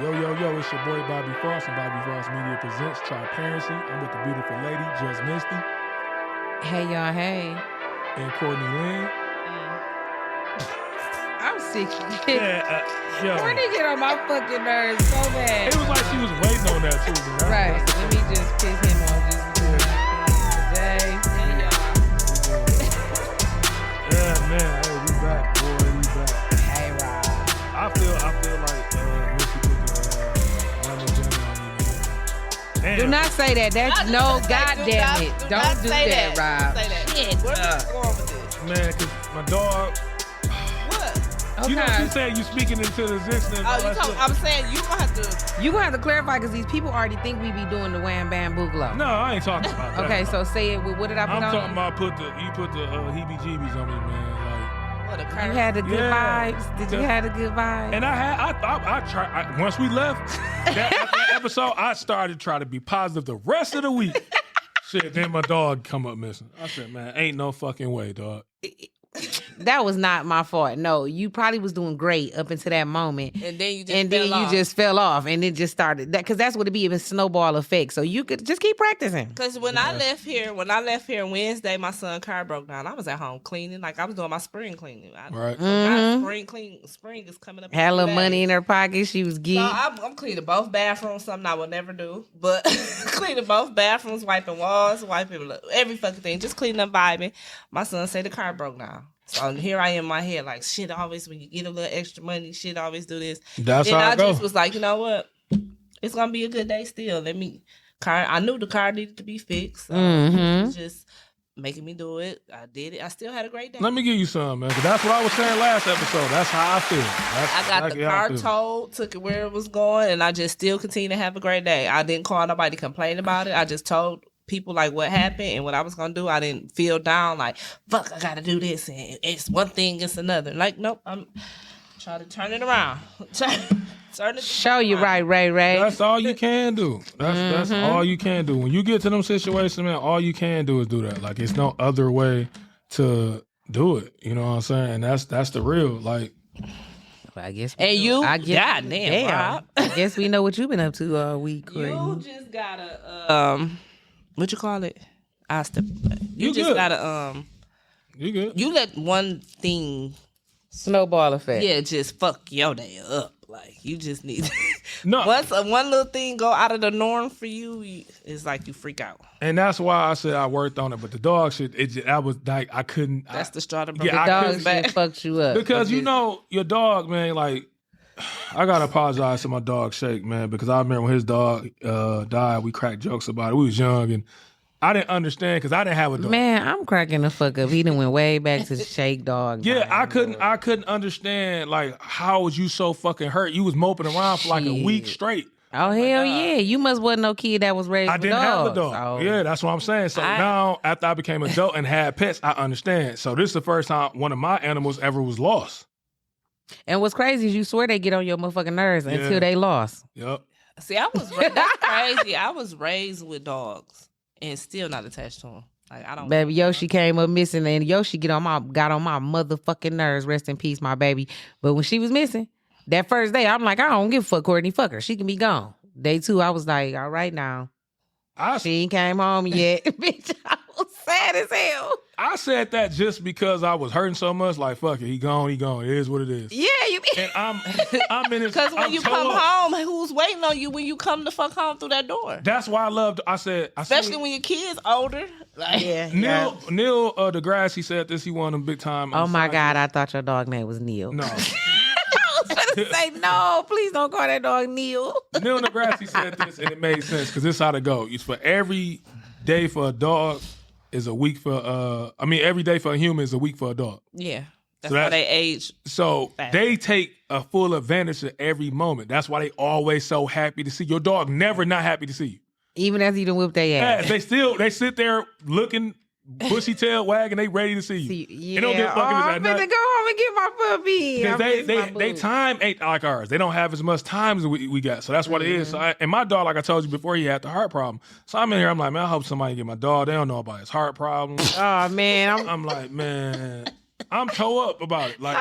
Yo, it's your boy Bobby Frost, and Bobby Frost Media presents Triparency. I'm with the beautiful lady, just Mystie. Hey, y'all, hey. And Courtney, Lynn. I'm sick. Yo. Courtney get on my fucking nerves so bad. It was like she was waiting on that, too. Man. Right. Let me just piss him off just today. Hey, y'all. Yeah, man. Hey, we back, boy. We back. Hey, Rob. I feel like Mystie put the lemon jam on me, man. Damn. Do not say that. That's no, goddamn it. Don't do that, Rob. Don't say that. Shit. Where we going with this? Man, because my dog... What? Okay. You know what you saying? You speaking into the existence. I'm saying you gonna have to. You gonna have to clarify because these people already think we be doing the wham bam booglo. No, I ain't talking about that. Okay, so say it. What did I put on? I'm talking about you put the heebie-jeebies on me, man. What a You curse. had the good vibes. Did you have the good vibes? And I tried. Once we left that episode, I started trying to be positive the rest of the week. Shit, then my dog come up missing. I said, man, ain't no fucking way, dog. That was not my fault. No, you probably was doing great up until that moment. And then you just fell off and it just started that because that's what it be, a snowball effect. So you could just keep practicing. Because when I left here Wednesday, my son's car broke down. I was at home cleaning, like I was doing my spring cleaning. Right. Spring is coming up. Had a little money in her pocket. She was geek. So I'm cleaning both bathrooms, something I would never do. But cleaning both bathrooms, wiping walls, wiping every fucking thing, just cleaning up, vibing. My son said the car broke down. So here I am in my head, like, shit, always when you get a little extra money, shit, always do this. That's then how I it go. just was like, you know what? It's going to be a good day still. I knew the car needed to be fixed. So it was just making me do it. I did it. I still had a great day. Let me give you some, man. 'Cause that's what I was saying last episode. That's how I feel. I got the car towed, took it where it was going, and I just still continue to have a great day. I didn't call nobody to complain about it. I just told people like what happened and what I was gonna do. I didn't feel down like, fuck, I gotta do this and it's one thing, it's another. Like, nope, I'm trying to turn it around. Turn it Show you right, Ray. That's all you can do. That's all you can do. When you get to them situations, man, all you can do is do that. Like, it's no other way to do it. You know what I'm saying? And that's the real, like. I guess. Goddamn, Rob. I guess we know what you've been up to all week. You just gotta what you call it? You just good. gotta You good. you let one thing Snowball effect. just fuck your day up. Like, you just need No. once one little thing go out of the norm for you, it's like you freak out. And that's why I said I worked on it. But the dog shit, I was like, I couldn't. That's the straw that broke Yeah, The I dog couldn't- shit fucked you up. Because you know, your dog, man, like, I gotta apologize to my dog Shake, man, because I remember when his dog died, we cracked jokes about it. We was young and I didn't understand because I didn't have a dog. Man, I'm cracking the fuck up. He done went way back to Shake Dog. Yeah, I couldn't understand, like, how was you so fucking hurt? You was moping around for like a week straight. Oh, hell yeah. You must wasn't no kid that was raised I with didn't dogs. have a dog. So. Yeah, that's what I'm saying. So now, after I became an adult and had pets, I understand. So this is the first time one of my animals ever was lost. And what's crazy is you swear they get on your motherfucking nerves until they lost. Yep. See, that's crazy. I was raised with dogs and still not attached to them. Like, I don't. Baby, Yoshi came up missing, and Yoshi got on my motherfucking nerves. Rest in peace, my baby. But when she was missing, that first day, I'm like, I don't give a fuck, Courtney. Fuck her. She can be gone. Day 2, I was like, all right now. She ain't came home yet. Bitch, I was sad as hell. I said that just because I was hurting so much. Like, fuck it, he gone. It is what it is. Yeah, you mean. And I'm in his. Because when you come home, who's waiting on you when you come the fuck home through that door? That's why I loved. Especially when your kid's older. Like, Neil deGrasse said this. He won them big time. Oh my God, I thought your dog name was Neil. No. I was gonna say no. Please don't call that dog Neil. Neil deGrasse said this, and it made sense because this is how to go. It's for every day for a dog is a week for. Every day for a human is a week for a dog. Yeah. That's why they age. So they take a full advantage of every moment. That's why they always so happy to see your dog. Never not happy to see you. Even after you done whip their ass. Yeah, they sit there looking, bushy tail wagging. They ready to see you. Yeah. They don't get fucking I'm finna go home and get my puppy. They time ain't like ours. They don't have as much time as we got. So that's what it is. So and my dog, like I told you before, he had the heart problem. So I'm in here. I'm like, man, I hope somebody get my dog. They don't know about his heart problem. Oh man, I'm like, man, I'm toe up about it. Like,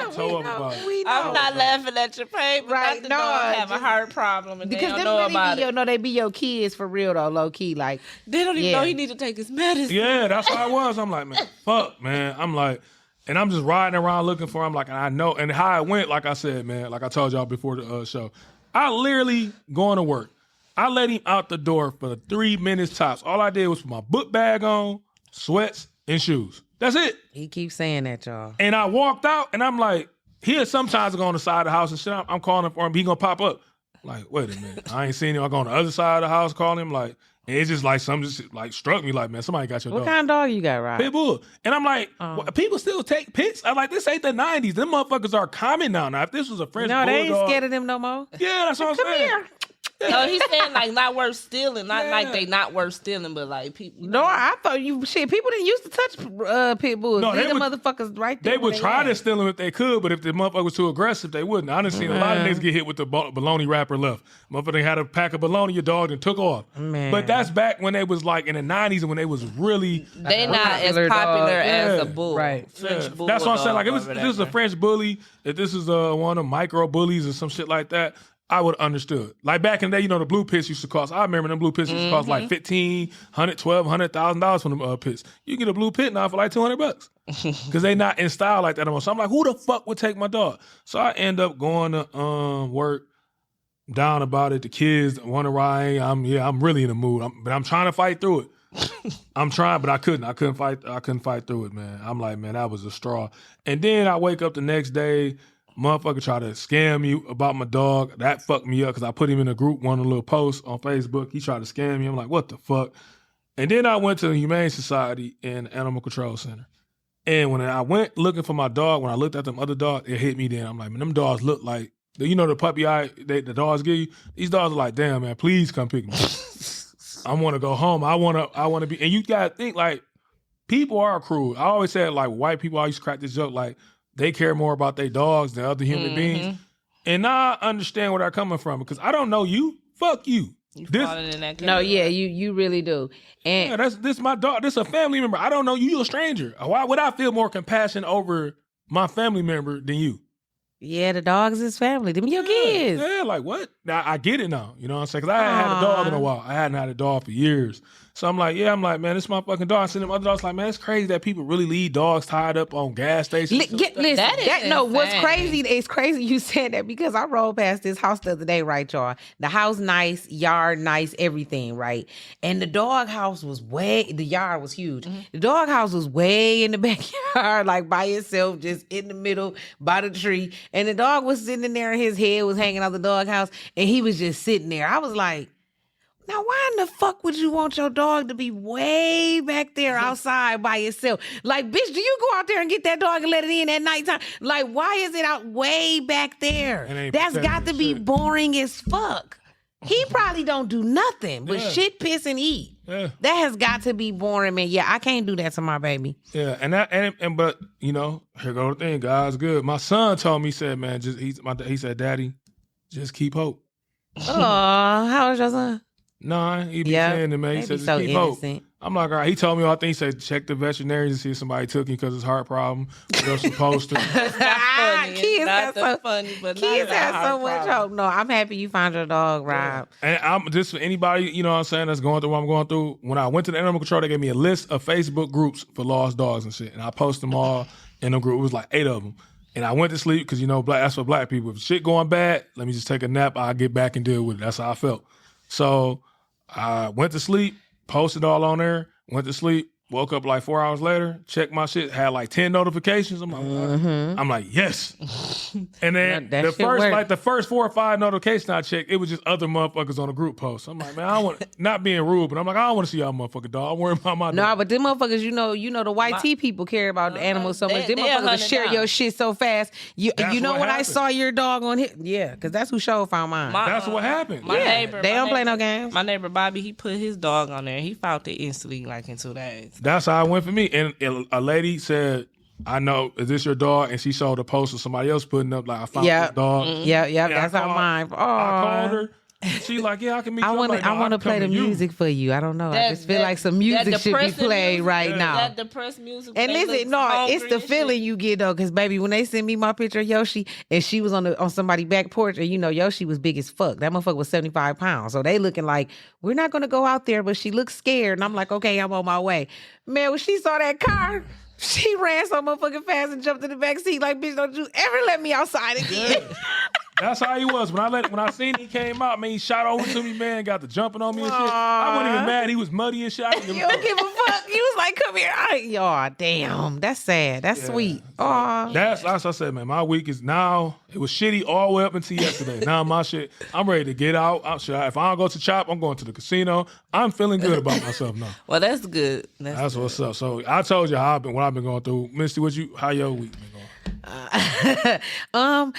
toe up about it. I'm not laughing at your pain, but Right, not the no, dog have a just- heart problem and they Because don't them know really about be it. they be your kids for real though, low key. Like They don't even know he need to take his medicine. Yeah, that's how I was. I'm like, man, fuck, man. I'm like, and I'm just riding around looking for him. Like, and I know, and how it went, like I said, man, like I told y'all before the show, I literally going to work. I let him out the door for 3 minutes tops. All I did was put my book bag on, sweats, and shoes. That's it. he keeps saying that, y'all. And I walked out, and I'm like, he'll sometimes go on the side of the house and shit. I'm calling him for him. He gonna pop up. Like, wait a minute. I ain't seen him. I go on the other side of the house, calling him. Like, and it's just like something just like struck me. Like, man, somebody got your What dog. kind of dog you got, Rob? Pit bull. And I'm like, what, people still take pics? I'm like, this ain't the 90s. Them motherfuckers are common now. Now, if this was a French No, they bulldog, ain't scared of them no more. yeah, that's what I'm saying. Here. No, he's saying like not worth stealing. Not Yeah. like they not worth stealing, but like people. No, I thought people didn't used to touch pit bulls. No, Leave they the would- motherfuckers right there. They where would try at. to steal them if they could, but if the motherfucker was too aggressive, they wouldn't. I done seen a lot of niggas get hit with the bologna wrapper left. Motherfucker had a pack of bologna, your dog, and took off. Man. But that's back when they was like in the 90s and when they was really... They not as popular popular dog. as Yeah. a bull. Right. French Yeah. bull. That's what I'm saying. Like, if or this is a whatever. French bully, if this is one of them micro bullies or some shit like that, I would have understood. Like back in the day, the blue pits used to cost. I remember them blue pits used to cost like $1,500, $1,200,000 for them pits. You get a blue pit now for like $200 because they not in style like that anymore. So I'm like, who the fuck would take my dog? So I end up going to work, down about it. The kids want to ride. I'm really in the mood. But I'm trying to fight through it. I'm trying, but I couldn't. I couldn't fight through it, man. I'm like, man, that was a straw. And then I wake up the next day. Motherfucker try to scam me about my dog. That fucked me up because I put him in a group, one of the little posts on Facebook. He tried to scam me. I'm like, what the fuck? And then I went to the Humane Society and Animal Control Center. And when I went looking for my dog, when I looked at them other dogs, it hit me then. I'm like, man, them dogs look like, the puppy eye the dogs give you? These dogs are like, damn, man, please come pick me. I want to go home. I want to be, and you got to think, like, people are cruel. I always said, like, white people, I used to crack this joke, like, they care more about their dogs than other human beings. And now I understand where they're coming from because I don't know you. Fuck you. You falling in that No, category. yeah, you really do. And Yeah, this my dog. This a family member. I don't know you. You're a stranger. Why would I feel more compassion over my family member than you? yeah, the dogs is family. Them your kids. Yeah, like what? Now I get it now. You know what I'm saying? Because I hadn't had a dog in a while. I hadn't had a dog for years. So I'm like, man, this is my fucking dog. I seen them other dogs like, man, it's crazy that people really leave dogs tied up on gas stations. Listen, That is what's insane. crazy? It's crazy you said that because I rolled past this house the other day, right, y'all? The house nice, yard nice, everything, right? And the dog house was the yard was huge. The dog house was way in the backyard, like by itself, just in the middle by the tree. And the dog was sitting in there and his head was hanging out the dog house and he was just sitting there. I was like, now, why in the fuck would you want your dog to be way back there outside by itself? Like, bitch, do you go out there and get that dog and let it in at nighttime? Like, why is it out way back there? It ain't That's got to protected be shit. boring as fuck. He probably don't do nothing but Yeah. shit, piss, and eat. Yeah. That has got to be boring, man. Yeah, I can't do that to my baby. Yeah, but here go the thing. God's good. My son told me, he said, man, he said, Daddy, just keep hope. Oh, how old is your son? Nah, he be Yeah, saying to me, they he be said, just so keep hope. innocent. I'm like, all right. He told me all things. He said, check the veterinary to see if somebody took him because it's heart problem. They're supposed to. It's not funny. Kids It's not have so so- funny, but Kids not have so hard much problem. hope. No, I'm happy you found your dog, Rob. And I'm just for anybody, you know what I'm saying, that's going through what I'm going through. When I went to the animal control, they gave me a list of Facebook groups for lost dogs and shit. And I posted them all in a group. It was like 8 of them. And I went to sleep because, that's for black people. If shit going bad, let me just take a nap. I'll get back and deal with it. That's how I felt. So I went to sleep, posted all on there, went to sleep, woke up like 4 hours later, checked my shit, had like 10 notifications. I'm like, yes. And then That the shit work. first 4 or 5 notifications I checked, it was just other motherfuckers on the group post. I'm like, man, I don't want not being rude, but I'm like, I don't want to see y'all motherfucking dog. I'm worried about my No, dog. but them motherfuckers, the white tea people care about the animals so much. Them they motherfuckers will 100 share down. your shit so fast. That's You know what when I happened. saw your dog on here? Yeah, because that's who show found mine. That's what happened. My Yeah. neighbor, They my don't play neighbor- no games. My neighbor Bobby, he put his dog on there. He found it instantly, like in 2 days. That's how it went for me. And a lady said, I know, is this your dog? And she showed a post of somebody else putting up, like, I found this dog. Yeah, And that's I how called- mine. Oh, I called her. She like, yeah, I can meet you. I want to play the music for you. I don't know. I just feel like some music should be played right now. That depressed music. And listen, it's the feeling you get though, because baby, when they sent me my picture of Yoshi and she was on somebody's back porch, and Yoshi was big as fuck. That motherfucker was 75 pounds. So they looking like, we're not gonna go out there, but she looks scared. And I'm like, okay, I'm on my way. Man, when she saw that car, she ran so motherfucking fast and jumped in the back seat like, bitch, don't you ever let me outside again. That's how he was. When I seen he came out, man, he shot over to me, man, got the jumping on me and shit. I wasn't even mad. He was muddy and shit. You don't give a fuck. He was like, come here. Y'all, damn. That's sad. That's sweet. Aw. That's what I said, man. My week is now, it was shitty all the way up until yesterday. Now my shit, I'm ready to get out. If I don't go to Chop, I'm going to the casino. I'm feeling good about myself now. Well, that's good. That's what's up. So I told you what I've been going through. Misty, how your week been going? I'm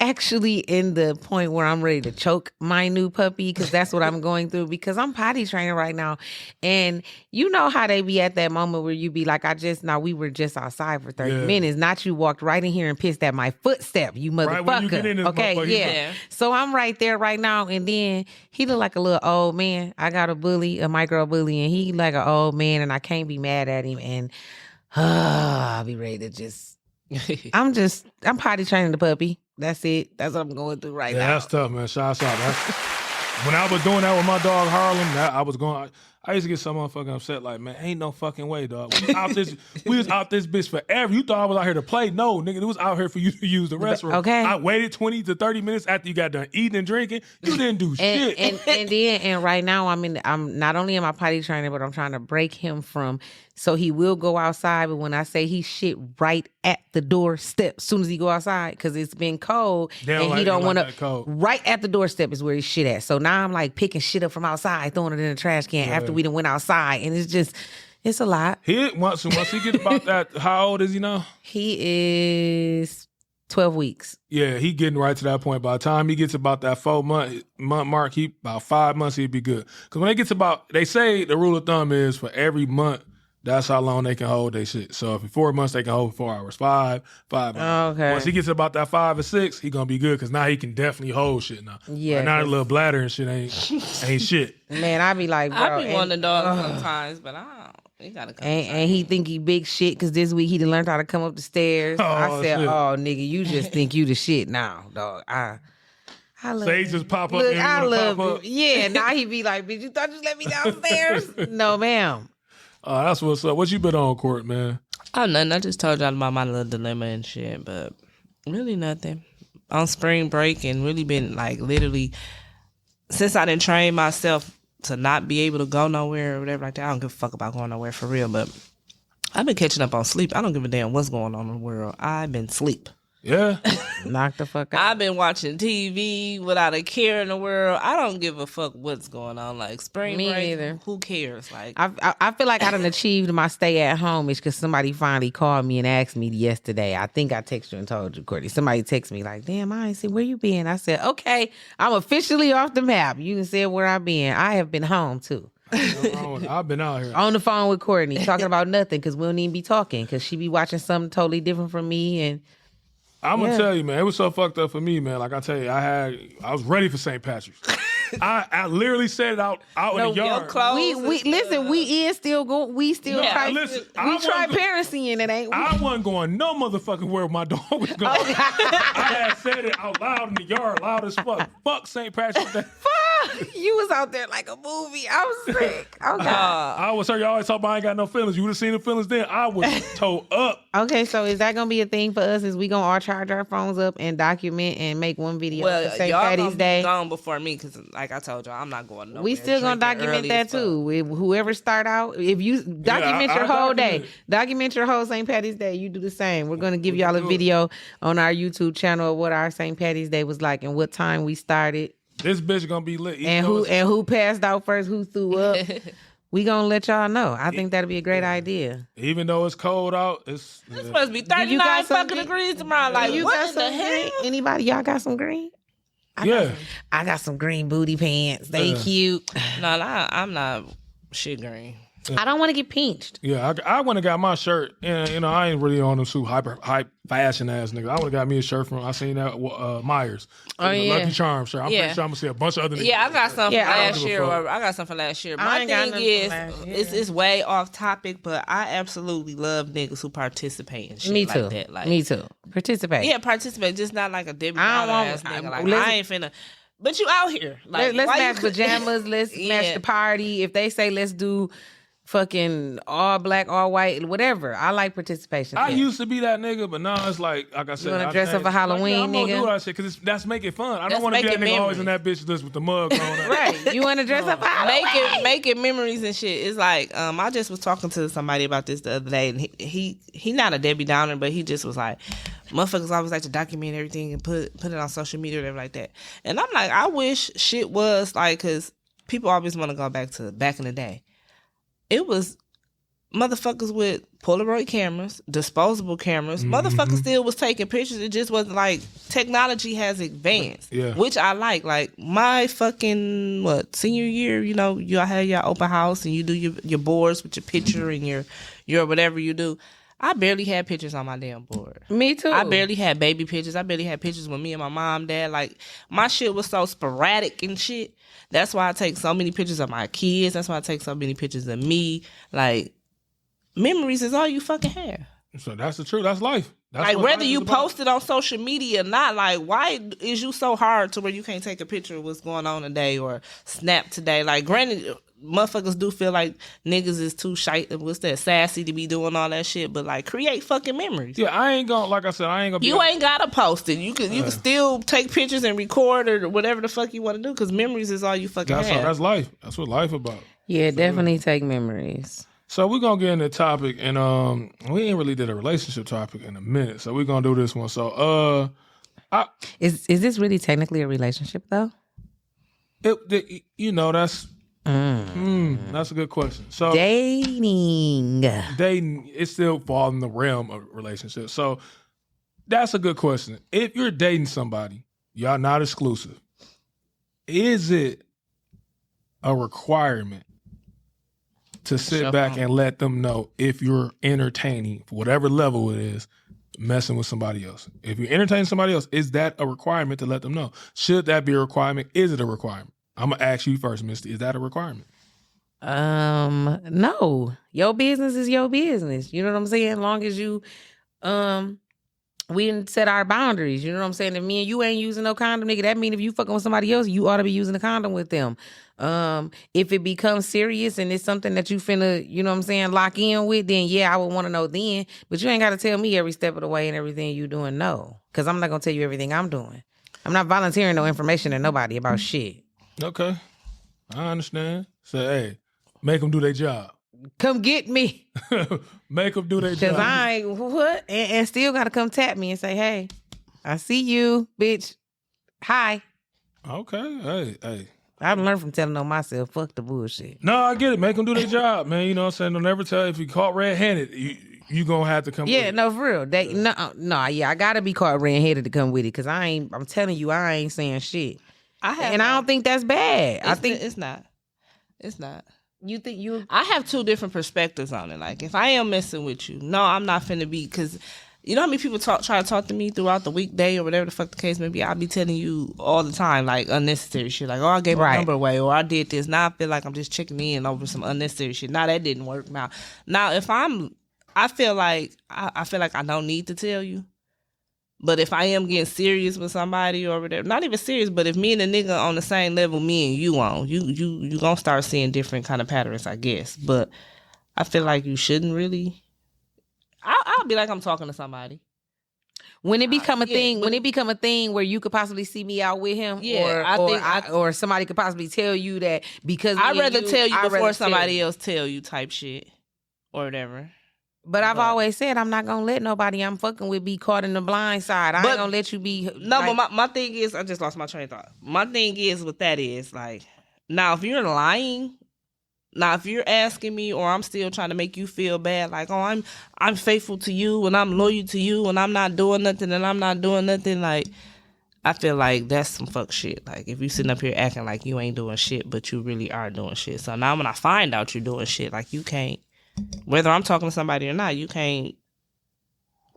actually in the point where I'm ready to choke my new puppy, because that's what I'm going through, because I'm potty training right now. And you know how they be at that moment where you be like, we were just outside for 30 minutes. Not you walked right in here and pissed at my footstep, you motherfucker. Right when you get in this okay, So I'm right there right now. And then he look like a little old man. I got a micro bully, and he like an old man, and I can't be mad at him. And I'll be ready to just I'm potty training the puppy. That's it. That's what I'm going through right now. Yeah, that's tough, man. Shots out. When I was doing that with my dog Harlem, I used to get so motherfucking upset. Like, man, ain't no fucking way, dog. We was out this bitch forever. You thought I was out here to play? No, nigga, it was out here for you to use the restroom. Okay. I waited 20 to 30 minutes after you got done eating and drinking. You didn't do shit. And right now I'm not only am I potty training, but I'm trying to break him from. So he will go outside, but when I say he shit right at the doorstep, as soon as he go outside, because it's been cold, and he don't want to. Right at the doorstep is where he shit at. So now I'm like picking shit up from outside, throwing it in the trash can after we done went outside, and it's a lot. Once he get about that, how old is he now? He is 12 weeks. Yeah, he getting right to that point. By the time he gets about that 4-month mark, about 5 months, he'd be good. Because when they get to they say the rule of thumb is for every month, that's how long they can hold their shit. So if in 4 months, they can hold 4 hours. 5 hours. Okay. Once he gets about that 5 or 6, he gonna be good, because now he can definitely hold shit now. Yeah. Like, now that little bladder and shit ain't shit. Man, I be like, bro. I be wanting a dog sometimes, but I don't. He gotta come. And he think he big shit, because this week he done learned how to come up the stairs. I said, shit. oh, nigga, you just think you the shit now, dog. I love So he just pop up. Look, I love it. Yeah, now he be like, bitch, you thought you just let me downstairs? No, ma'am. That's what's up. What you been on, Court, man? Oh, nothing. I just told y'all about my little dilemma and shit, but really nothing. On spring break, and really been like literally since I didn't train myself to not be able to go nowhere or whatever like that. I don't give a fuck about going nowhere for real, but I've been catching up on sleep. I don't give a damn what's going on in the world. I've been sleep. Yeah. Knock the fuck out. I've been watching TV without a care in the world. I don't give a fuck what's going on. Like spring Me break, neither. Who cares? Like I feel like I done achieved my stay at home. It's because somebody finally called me and asked me yesterday. I think I texted you and told you, Courtney. Somebody texted me like, damn, I ain't see where you been. I said, okay, I'm officially off the map. You can say where I been. I have been home too. I've been out here on the phone with Courtney talking about nothing, because we don't even be talking, because she be watching something totally different from me. And I'm gonna tell you, man, it was so fucked up for me, man. Like I tell you, I was ready for St. Patrick's. I literally said it out in the yard. We listen. We still going. We still try. Listen, we Triparency in it, ain't we? I wasn't going no motherfucking where my dog was going. I had said it out loud in the yard, loud as fuck. Fuck St. Patrick's Day. You was out there like a movie. I was sick. Oh God. I was. You always talk about I ain't got no feelings. You would have seen the feelings then. I was towed up. Okay, so is that gonna be a thing for us? Is we gonna all charge our phones up and document and make one video for St. Patty's Day? Y'all gone before me, because like I told y'all, I'm not going nowhere. We still gonna document that too. If whoever start out, if you document your whole day, document your whole St. Patty's Day. You do the same. We're gonna give y'all a video on our YouTube channel of what our St. Patty's Day was like and what time we started. This bitch gonna be lit. And who passed out first, who threw up. We gonna let y'all know. I think that'd be a great idea. Even though it's cold out, it's supposed to be 39 fucking degrees tomorrow. Like, you what got in the some hell? green? Anybody? Y'all got some green? I got some green booty pants. They cute. No, I'm not shit green. I don't want to get pinched. Yeah, I went and got my shirt, and I ain't really on them super hype fashion ass nigga. I went and got me a shirt from I seen that Myers. Oh yeah, Lucky Charm shirt. I'm pretty sure I'm gonna see a bunch of other niggas. Yeah, I got some from last year. I got some from last year. I My thing is, it's way off topic, but I absolutely love niggas who participate in shit Me too. like that. Like, Me too. Participate. Yeah, participate. Just not like a Debbie I don't Downer ass want- nigga. Like, I ain't finna. But you out here. Like, Let's why you match pajamas. Let's match the party. If they say let's do fucking all black, all white, whatever. I like participation. I used to be that nigga, but now it's like I said. You want to dress up for Halloween, I'm nigga? gonna do that shit because that's making fun. I don't That's want to be that making nigga always in memories. that bitch list with the mug on. Right. You want to dress up for Halloween? making memories and shit. It's like I just was talking to somebody about this the other day, and he not a Debbie Downer, but he just was like, motherfuckers always like to document everything and put it on social media or whatever like that. And I'm like, I wish shit was like, because people always want to go back to back in the day. It was motherfuckers with Polaroid cameras, disposable cameras. Motherfuckers still was taking pictures. It just wasn't like technology has advanced, which I like. Like my fucking senior year, y'all had your open house and you do your boards with your picture and your whatever you do. I barely had pictures on my damn board. Me too. I barely had baby pictures. I barely had pictures with me and my mom, dad. Like my shit was so sporadic and shit. That's why I take so many pictures of my kids. That's why I take so many pictures of me. Like, memories is all you fucking have. So that's the truth. That's life. That's like, whether you about. post it on social media or not, like, why is you so hard to where you can't take a picture of what's going on today or snap today? Like, granted, motherfuckers do feel like niggas is too sassy to be doing all that shit, but like, create fucking memories. Yeah, I ain't gonna, like I said, I ain't gonna be. You ain't gotta post it. You can still take pictures and record or whatever the fuck you want to do, because memories is all you fucking have. That's life. That's what life about. Yeah, definitely take memories. So we're gonna get into the topic, and we ain't really did a relationship topic in a minute, so we're gonna do this one. So Is this really technically a relationship though? That's a good question. So dating, it still falls in the realm of relationship. So that's a good question. If you're dating somebody, y'all not exclusive, is it a requirement to sit back and let them know if you're entertaining, for whatever level it is, messing with somebody else? If you're entertaining somebody else, is that a requirement to let them know? Should that be a requirement? Is it a requirement? I'm going to ask you first, Mystie. Is that a requirement? No. Your business is your business. You know what I'm saying? As long as you, we didn't set our boundaries. You know what I'm saying? If me and you ain't using no condom, nigga, that mean if you fucking with somebody else, you ought to be using a condom with them. If it becomes serious and it's something that you finna, you know what I'm saying, lock in with, then yeah, I would want to know then. But you ain't got to tell me every step of the way and everything you doing, no. Because I'm not going to tell you everything I'm doing. I'm not volunteering no information to nobody about shit. Okay. I understand. Say, hey, make them do their job. Come get me. Make them do their job. Because I ain't, what? And still got to come tap me and say, hey, I see you, bitch. Hi. Okay. Hey. I've learned from telling on myself, fuck the bullshit. No, I get it. Make them do their job, man. You know what I'm saying? Don't ever tell if you caught red-handed, you going to have to come with it. No, for real. I got to be caught red-handed to come with it because I'm telling you, I ain't saying shit. I don't think that's bad. I think it's not. It's not. You think you? I have two different perspectives on it. Like, if I am messing with you, no, I'm not finna be, because you know how many people try to talk to me throughout the weekday or whatever the fuck the case may be. I'll be telling you all the time, like, unnecessary shit. Like, oh, I gave my number away, or I did this. Now I feel like I'm just checking in over some unnecessary shit. Now that didn't work. Now if I feel like I don't need to tell you. But if I am getting serious with somebody or whatever, not even serious, but if me and a nigga on the same level me and you on, you gonna start seeing different kind of patterns, I guess. But I feel like you shouldn't really. I'll be like I'm talking to somebody. When it become a thing, when it become a thing where you could possibly see me out with him, or somebody could possibly tell you that because I'd rather tell you before somebody else tell you type shit or whatever. But I've always said I'm not gonna let nobody I'm fucking with be caught in the blind side. I ain't gonna let you be. No, like, but my thing is, I just lost my train of thought. My thing is what that is like. Now, if you're lying, if you're asking me, or I'm still trying to make you feel bad, like, oh, I'm faithful to you and I'm loyal to you and I'm not doing nothing and I'm not doing nothing, like, I feel like that's some fuck shit. Like, if you sitting up here acting like you ain't doing shit, but you really are doing shit. So now when I find out you're doing shit, like, you can't, whether I'm talking to somebody or not, you can't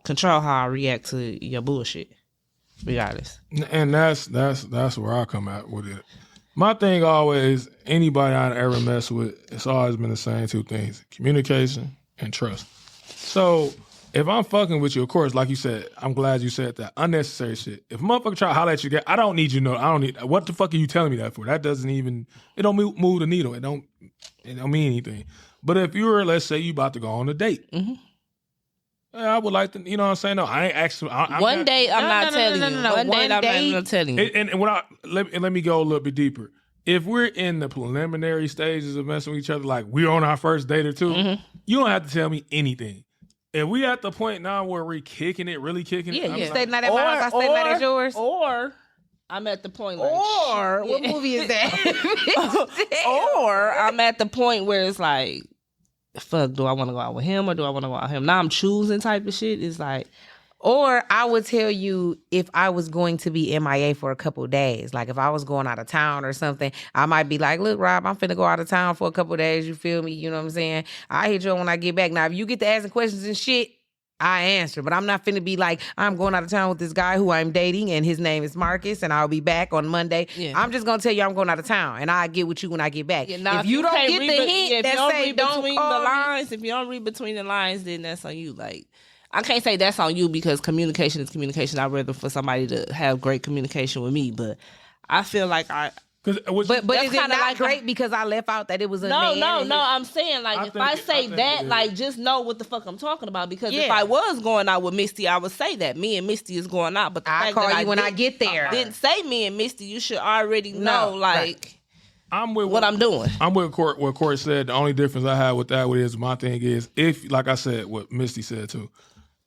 control how I react to your bullshit, regardless. And that's where I come at with it. My thing always, anybody I ever mess with, it's always been the same two things: communication and trust. So if I'm fucking with you, of course, like you said, I'm glad you said that. Unnecessary shit. If a motherfucker try to holler at you, I don't need you to know. I don't need. What the fuck are you telling me that for? That doesn't even. It don't move the needle. It don't mean anything. But if you're, let's say, you about to go on a date. Mm-hmm. I would like to, you know what I'm saying? No, I ain't actually. One date, I'm not telling you. One date, I'm not even telling you. And when let me go a little bit deeper. If we're in the preliminary stages of messing with each other, like we're on our first date or two, you don't have to tell me anything. If we at the point now where we're kicking it, really kicking it, you stay the night at my house, I stay the night at yours. Or I'm at the point like, what movie is that? Or I'm at the point where it's like, fuck, do I want to go out with him or do I want to go out with him? Now I'm choosing type of shit. It's like, or I would tell you if I was going to be MIA for a couple of days. Like if I was going out of town or something, I might be like, look, Rob, I'm finna go out of town for a couple of days. You feel me? You know what I'm saying? I hit you when I get back. Now, if you get to asking questions and shit, I answer. But I'm not finna be like, I'm going out of town with this guy who I'm dating and his name is Marcus and I'll be back on Monday. Yeah. I'm just gonna tell you I'm going out of town and I'll get with you when I get back. Yeah, if you don't get the hint that say don't call the lines, if you don't read between the lines, then that's on you. Like, I can't say that's on you because communication is communication. I'd rather for somebody to have great communication with me, but I feel like but is it not like great because I left out that it was a man? No. I'm saying like if I say that, like just know what the fuck I'm talking about. Because if I was going out with Mystie, I would say that me and Mystie is going out. But I call you when I get there. Didn't say me and Mystie. You should already know like. I'm with what I'm doing. I'm with Court. What Court said. The only difference I have with that is my thing is if, like I said, what Mystie said too.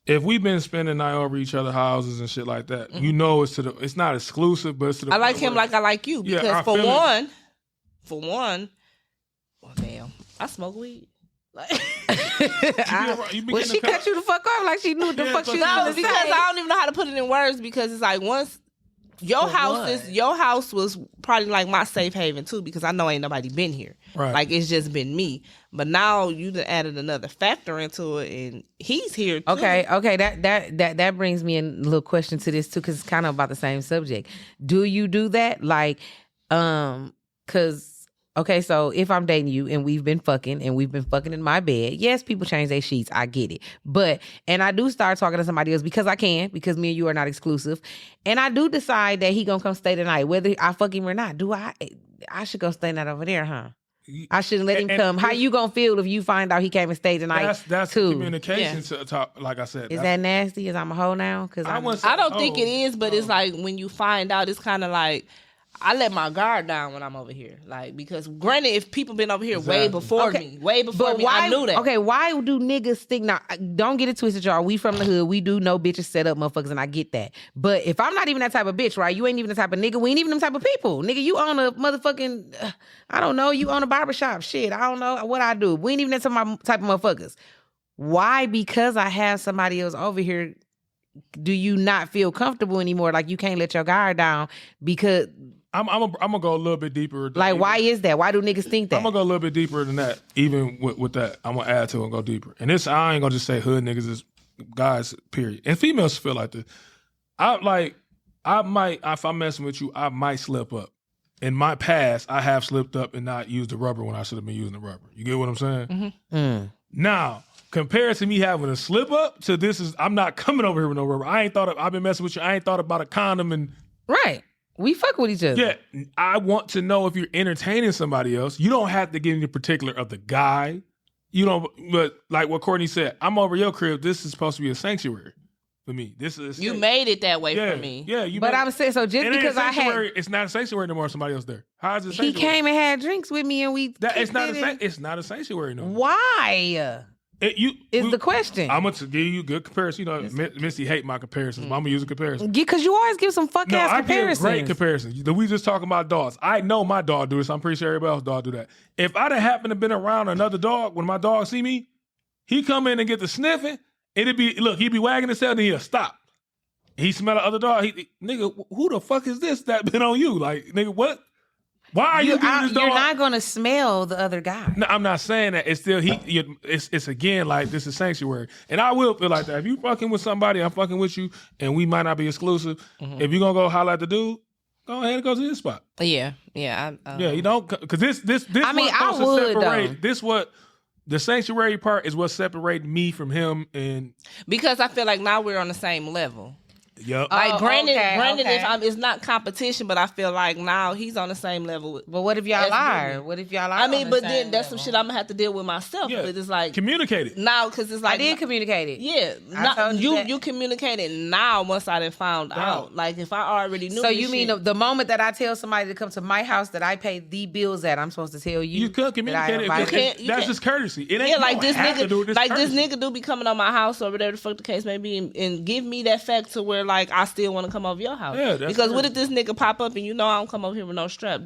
If we've been spending the night over each other's houses and shit like that, you know it's not exclusive, but it's to the I like him like I like you. Because for one, well, damn, I smoke weed. Like, she cut you the fuck off like she knew what the fuck she was going to say. Because I don't even know how to put it in words because it's like once your house was probably like my safe haven too because I know ain't nobody been here. Right. Like it's just been me. But now you done added another factor into it and he's here too. Okay. That brings me a little question to this too because it's kind of about the same subject. Do you do that? Like, because okay, so if I'm dating you and we've been fucking in my bed, yes, people change their sheets. I get it. And I do start talking to somebody else because I can, because me and you are not exclusive. And I do decide that he gonna come stay tonight, whether I fuck him or not. I should go stay night over there, huh? I shouldn't let him come. How you gonna feel if you find out he came and stayed tonight? That's too. Communication to talk, like I said. Is that nasty? Is I'm a hoe now? Because I don't think it is, but it's like when you find out, it's kind of like, I let my guard down when I'm over here. Like, because granted, if people been over here way before me, I knew that. Okay, why do niggas think, now, don't get it twisted, y'all. We from the hood. We do know bitches set up motherfuckers, and I get that. But if I'm not even that type of bitch, right? You ain't even the type of nigga. We ain't even them type of people. Nigga, you own a motherfucking, I don't know, you own a barbershop. Shit, I don't know what I do. We ain't even that type of motherfuckers. Why? Because I have somebody else over here, do you not feel comfortable anymore? Like, you can't let your guard down because... I'm gonna go a little bit deeper. Like, why is that? Why do niggas think that? I'm gonna go a little bit deeper than that. Even with that, I'm gonna add to it and go deeper. And this, I ain't gonna just say hood niggas is guys, period. And females feel like this. I might, if I'm messing with you, I might slip up. In my past, I have slipped up and not used the rubber when I should have been using the rubber. You get what I'm saying? Mm-hmm. Now, compared to me having a slip up to this is, I'm not coming over here with no rubber. I've been messing with you. I ain't thought about a condom and. Right. We fuck with each other. Yeah, I want to know if you're entertaining somebody else. You don't have to get into particular of the guy. You don't, but like what Courtney said, I'm over your crib. This is supposed to be a sanctuary for me. This is you made it that way for me. Yeah, but I'm saying so just because I had, it's not a sanctuary no more. Somebody else there. How is it? He came and had drinks with me, and we. It's not a sanctuary no more. Why? The question. I'm going to give you a good comparison. You know, Mystie hate my comparisons, but I'm going to use a comparison. Because you always give some fuck-ass comparisons. I give great comparisons. We just talking about dogs. I know my dog do this. I'm pretty sure everybody else dog do that. If I'd have happened to been around another dog, when my dog see me, he come in and get the sniffing, he'd be wagging his tail, then he'll stop. He smell the other dog. Nigga, who the fuck is this that been on you? Like, nigga, what? Why are you giving this dog? You're not gonna smell the other guy. No, I'm not saying that. It's still it's again like this is sanctuary, and I will feel like that. If you fucking with somebody, I'm fucking with you, and we might not be exclusive. If you gonna go holler at the dude, go ahead and go to this spot. Yeah. You don't because this. I mean, I would separate. This what the sanctuary part is what separates me from him, and because I feel like now we're on the same level. Yep. Like granted, it's not competition, but I feel like now he's on the same level. But what if y'all are? What if y'all are? I mean, but then that's some shit I'm gonna have to deal with myself. Yeah. But it's like communicate it now because it's like I did communicate it. Yeah, you communicated now. Once I done found out, like if I already knew. So you mean the moment that I tell somebody to come to my house that I pay the bills at, I'm supposed to tell you? You could communicate it. That's just courtesy. It ain't like this nigga. Like this nigga do be coming on my house or whatever the fuck the case may be, and give me that fact to where like I still want to come over your house. Yeah, because what if this nigga pop up and I don't come over here with no strap?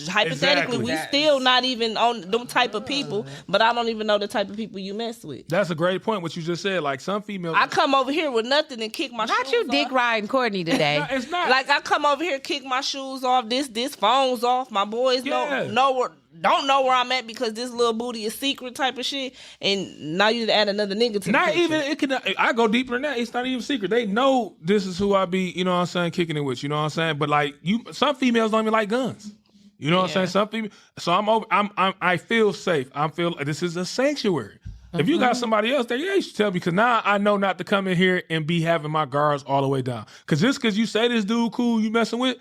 Hypothetically, we still not even on them type of people, but I don't even know the type of people you mess with. That's a great point. What you just said, like some females, I come over here with nothing and kick my. Not shoes you dick off. riding Courtney today. No, it's not. Like I come over here, kick my shoes off. This phone's off. My boys don't know where I'm at because this little booty is secret type of shit. And now you add another nigga to not the even it can. I go deeper than that. It's not even secret. They know this is who I be. You know what I'm saying? Kicking it with. You know what I'm saying? But like some females don't even like guns. You know what I'm saying? Some females. So I feel safe. I feel like this is a sanctuary. If you got somebody else there, you should tell me because now I know not to come in here and be having my guards all the way down. Because just because you say this dude cool, you messing with,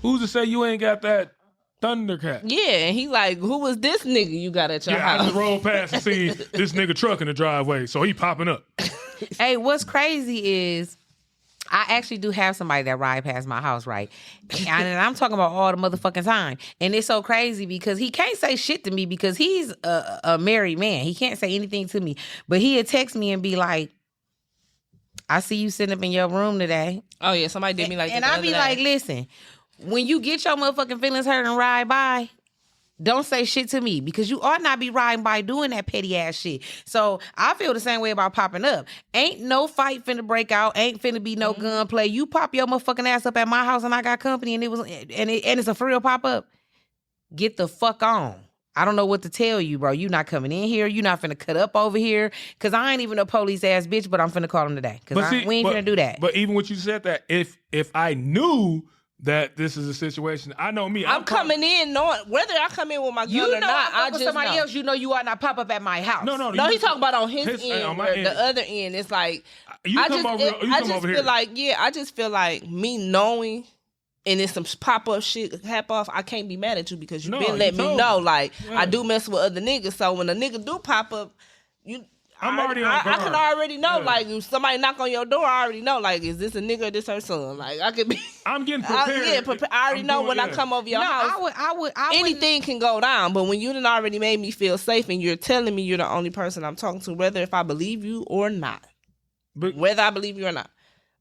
who's to say you ain't got that Thundercat? Yeah, and he like, who was this nigga you got at your house? I just rolled past and see this nigga truck in the driveway, so he popping up. Hey, what's crazy is I actually do have somebody that ride past my house, right? And I'm talking about all the motherfucking time. And it's so crazy because he can't say shit to me because he's a married man. He can't say anything to me. But he'd text me and be like, I see you sitting up in your room today. Oh, yeah, somebody did me like that. And I'd be like, listen, when you get your motherfucking feelings hurt and ride by, don't say shit to me because you ought not be riding by doing that petty ass shit. So I feel the same way about popping up. Ain't no fight finna break out. Ain't finna be no gunplay. You pop your motherfucking ass up at my house and I got company and it's a for real pop up. Get the fuck on. I don't know what to tell you, bro. You not coming in here. You not finna cut up over here. Cause I ain't even a police ass bitch, but I'm finna call him today. Cause we ain't finna do that. But even what you said that if I knew that this is a situation, I know me. I'm coming in knowing whether I come in with my gun or not. I just somebody know. else. You know you ought not pop up at my house. No. No, he talking about on his end. On my end. The other end, it's like you come over here. I just feel like me knowing, and it's some pop up shit happen off. I can't be mad at you because you been letting me know. Like I do mess with other niggas, so when a nigga do pop up, I'm already on guard. I can already know, like, if somebody knock on your door, I already know, like, is this a nigga or this her son? Like, I could be. I'm getting prepared. I already know when I come over your house. Anything can go down, but when you done already made me feel safe and you're telling me you're the only person I'm talking to, whether if I believe you or not. Whether I believe you or not.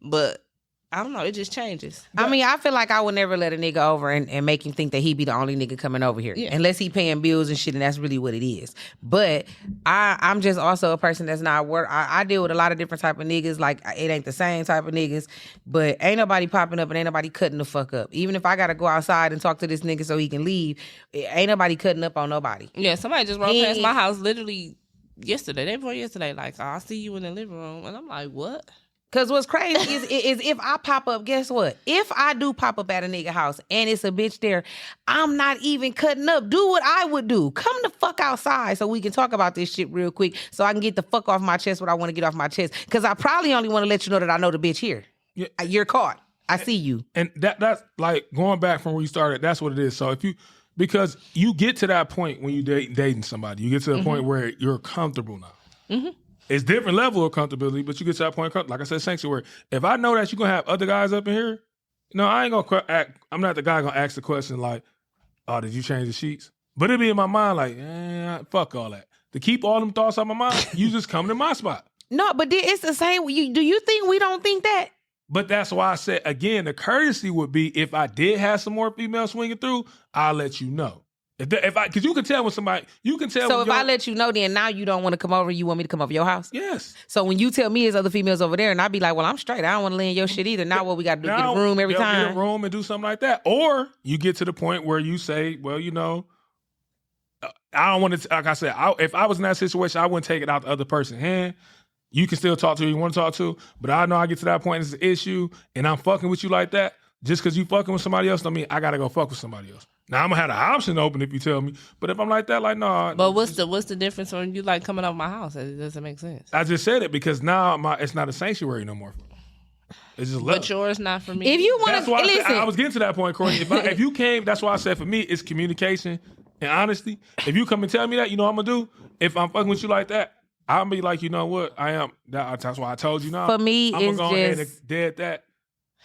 But I don't know, it just changes. I mean, I feel like I would never let a nigga over and make him think that he be the only nigga coming over here. Yeah. Unless he paying bills and shit, and that's really what it is. But I'm just also a person that's not work. I deal with a lot of different type of niggas. Like, it ain't the same type of niggas. But ain't nobody popping up and ain't nobody cutting the fuck up. Even if I gotta go outside and talk to this nigga so he can leave, ain't nobody cutting up on nobody. Yeah, somebody just rolled past my house literally day before yesterday. Like, I'll see you in the living room. And I'm like, what? Cause what's crazy is if I pop up, guess what? If I do pop up at a nigga house and it's a bitch there, I'm not even cutting up. Do what I would do. Come the fuck outside so we can talk about this shit real quick so I can get the fuck off my chest what I want to get off my chest. Cause I probably only want to let you know that I know the bitch here. Yeah. You're caught. I see you. And that's like going back from where you started. That's what it is. So because you get to that point when you dating somebody, you get to the point where you're comfortable now. Mm-hmm. It's different level of comfortability, but you get to that point, like I said, sanctuary. If I know that you're going to have other guys up in here, I ain't going to I'm not the guy going to ask the question like, oh, did you change the sheets? But it'll be in my mind like, fuck all that. To keep all them thoughts out of my mind, you just come to my spot. No, but it's the same. Do you think we don't think that? But that's why I said, again, the courtesy would be if I did have some more females swinging through, I'll let you know. Because you can tell when somebody, you can tell. So if I let you know, then now you don't want to come over, you want me to come over your house? Yes. So when you tell me there's other females over there, and I be like, well, I'm straight. I don't want to lay in your shit either. Now what we got to do? Get a room every time? Get a room and do something like that. Or you get to the point where you say, well, you know, I don't want to, like I said, if I was in that situation, I wouldn't take it out the other person's hand. You can still talk to who you want to talk to, but I know I get to that point, it's an issue, and I'm fucking with you like that. Just because you fucking with somebody else don't mean I got to go fuck with somebody else. Now, I'm going to have the option open if you tell me, but if I'm like that, like, no. But what's the difference when you like coming over my house? It doesn't make sense. I just said it because now it's not a sanctuary no more. It's just love. But yours not for me. If you want to, listen. I was getting to that point, Courtney. If you came, that's why I said for me, it's communication and honesty. If you come and tell me that, you know what I'm going to do? If I'm fucking with you like that, I'll be like, you know what? I am. That's why I told you now. For me, I'm it's going to go ahead just... and dead that.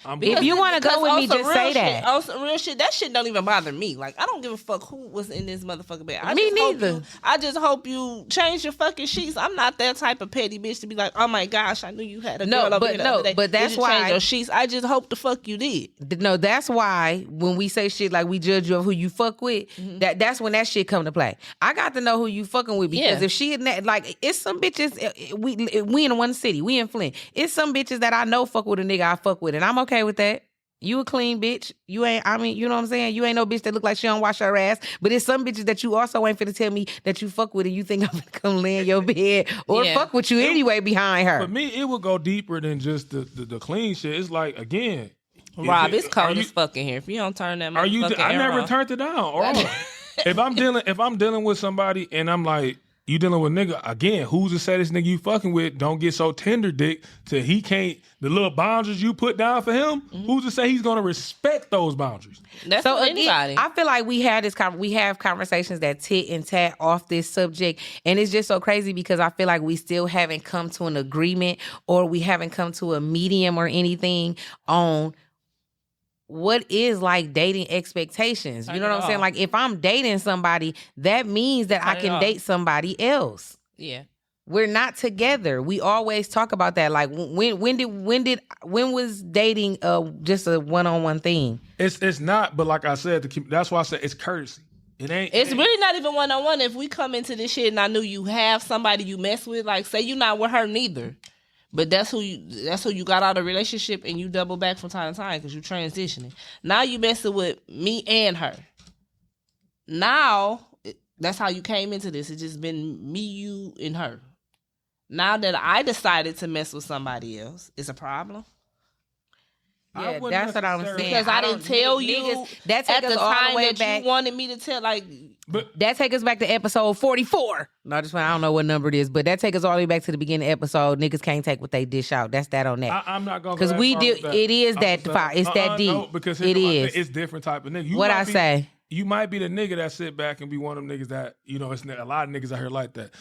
If you want to go with me, just say that. Also, real shit, that shit don't even bother me. Like, I don't give a fuck who was in this motherfucking bed. Me neither. I just hope you change your fucking sheets. I'm not that type of petty bitch to be like, oh my gosh, I knew you had a girl over here the other day. But that's why change your sheets. I just hope the fuck you did. No, that's why when we say shit like we judge you of who you fuck with, that's when that shit come to play. I got to know who you fucking with because if she like, it's some bitches. We in one city. We in Flint. It's some bitches that I know fuck with a nigga I fuck with, and I'm okay with that. You a clean bitch. You ain't, I mean, you know what I'm saying? You ain't no bitch that look like she don't wash her ass. But it's some bitches that you also ain't finna tell me that you fuck with and you think I'm gonna come lay in your bed or fuck with you anyway behind her. For me, it would go deeper than just the clean shit. It's like, again. Rob, it's cold as fuck in here. If you don't turn that motherfucking I never off. turned it down. If I'm dealing with somebody and I'm like, you dealing with nigga, again, who's to say this nigga you fucking with don't get so tender dick till he can't, the little boundaries you put down for him, who's to say he's going to respect those boundaries? That's so anybody. I feel like we have conversations that tit and tat off this subject, and it's just so crazy because I feel like we still haven't come to an agreement or we haven't come to a medium or anything on what is like dating expectations. You know what I'm saying? Like if I'm dating somebody, that means that I can date somebody else. Yeah. We're not together. We always talk about that. Like when was dating just a one-on-one thing? It's not, but like I said, that's why I said it's courtesy. It's really not even one-on-one. If we come into this shit and I knew you have somebody you mess with, like say you not with her neither. But that's who you got out of a relationship and you double back from time to time because you transitioning. Now you messing with me and her. Now, that's how you came into this. It's just been me, you, and her. Now that I decided to mess with somebody else, it's a problem. Yeah, that's what I'm saying. Because I didn't tell you at the time that you wanted me to tell, like... But that take us back to episode 44. No, I don't know what number it is, but that take us all the way back to the beginning of the episode. Niggas can't take what they dish out. That's that on that. I'm not going to because we do. It is that. It's that deep. No, because it is. It's different type of nigga. What I say? You might be the nigga that sit back and be one of them niggas that it's a lot of niggas out here like that.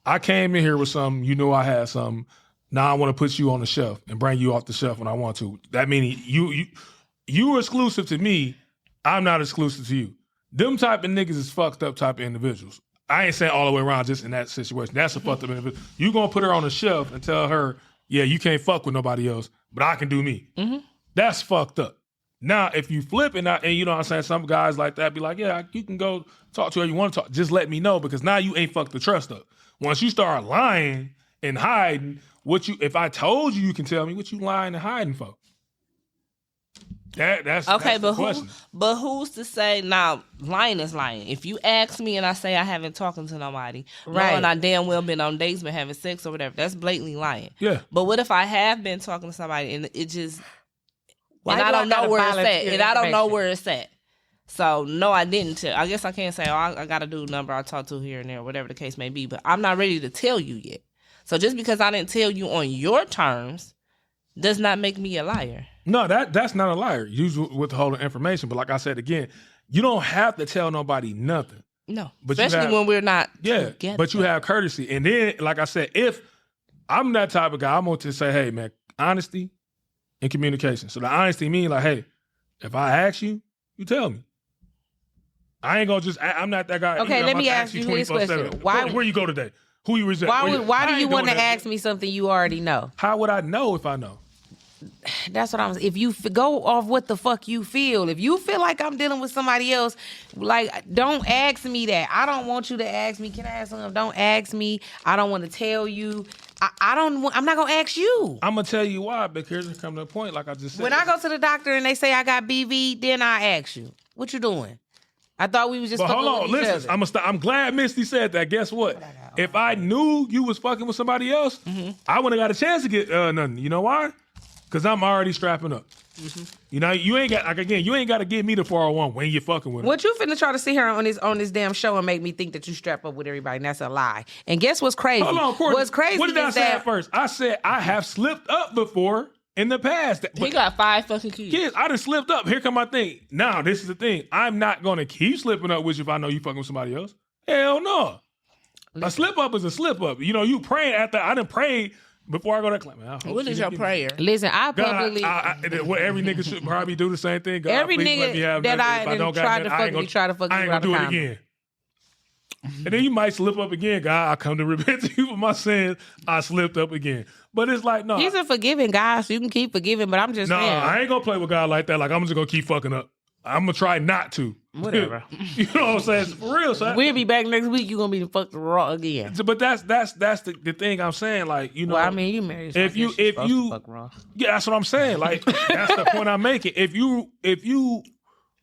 I came in here with something. You know I had something. Now I want to put you on the shelf and bring you off the shelf when I want to. That meaning you are exclusive to me. I'm not exclusive to you. Them type of niggas is fucked up type of individuals. I ain't saying all the way around just in that situation. That's a fucked up individual. You gonna put her on the shelf and tell her, yeah, you can't fuck with nobody else, but I can do me. Mm-hmm. That's fucked up. Now, if you flip and you know what I'm saying, some guys like that be like, yeah, you can go talk to her you want to talk. Just let me know because now you ain't fucked the trust up. Once you start lying and hiding, if I told you can tell me what you lying and hiding for. That's okay, that's but who's to say now? Lying is lying. If you ask me and I say I haven't talked to nobody, right, and I damn well been on dates, been having sex or whatever, that's blatantly lying. Yeah. But what if I have been talking to somebody and it just, and I don't know where it's at, and I don't know where it's at. So no, I didn't tell. I guess I can't say, I got a dude number I talked to here and there, whatever the case may be. But I'm not ready to tell you yet. So just because I didn't tell you on your terms does not make me a liar. No, that's not a liar. Usually withholding information. But like I said again, you don't have to tell nobody nothing. No, but especially when we're not together. But you have courtesy. And then, like I said, if I'm that type of guy, I'm going to say, hey, man, honesty and communication. So the honesty means like, hey, if I ask you, you tell me. I ain't going to I'm not that guy. Okay, let me ask you this question. Where you go today? Who you resent? Why do you want to ask me something you already know? How would I know if I know? That's what I'm saying. If you go off what the fuck you feel, if you feel like I'm dealing with somebody else, like, don't ask me that. I don't want you to ask me. Can I ask something? Don't ask me. I don't want to tell you. I'm not gonna ask you. I'm gonna tell you why, because it come to the point, like I just said. When I go to the doctor and they say I got BV, then I ask you, what you doing? I thought we was just. But fucking hold on, with each listen. other. I'm glad Misty said that. Guess what? If I knew you was fucking with somebody else, I wouldn't have got a chance to get nothing. You know why? Because I'm already strapping up. You know, you ain't got you ain't got to give me the 401 when you fucking with her. What you finna try to sit here on this damn show and make me think that you strap up with everybody, and that's a lie. And guess what's crazy? Hold on, Courtney. What's crazy? What did I say at first? I said I have slipped up before in the past. He got 5 fucking kids. I done slipped up. Here come my thing. Now, this is the thing. I'm not gonna keep slipping up with you if I know you fucking with somebody else. Hell no. A slip up is a slip up. You know, you praying after I done prayed before I go to claim. What is your prayer? Listen, I publicly. What every nigga should probably do the same thing. God, every please let me nigga have that nothing. I tried to fuck me, try to fuck me I ain't without gonna a do it condom. again. And then you might slip up again. God, I come to repent to you for my sins. I slipped up again. But it's like, no. He's a forgiving guy, so you can keep forgiving, but I'm just saying. I ain't gonna play with God like that. Like, I'm just gonna keep fucking up. I'm gonna try not to. Whatever. You know what I'm saying? It's for real, son. We'll be back next week. You're gonna be fucked raw again. But that's the thing I'm saying. Like, you know, Well, I mean, you married. So if you fuck raw. yeah, that's what I'm saying. Like, that's the point I'm making. If you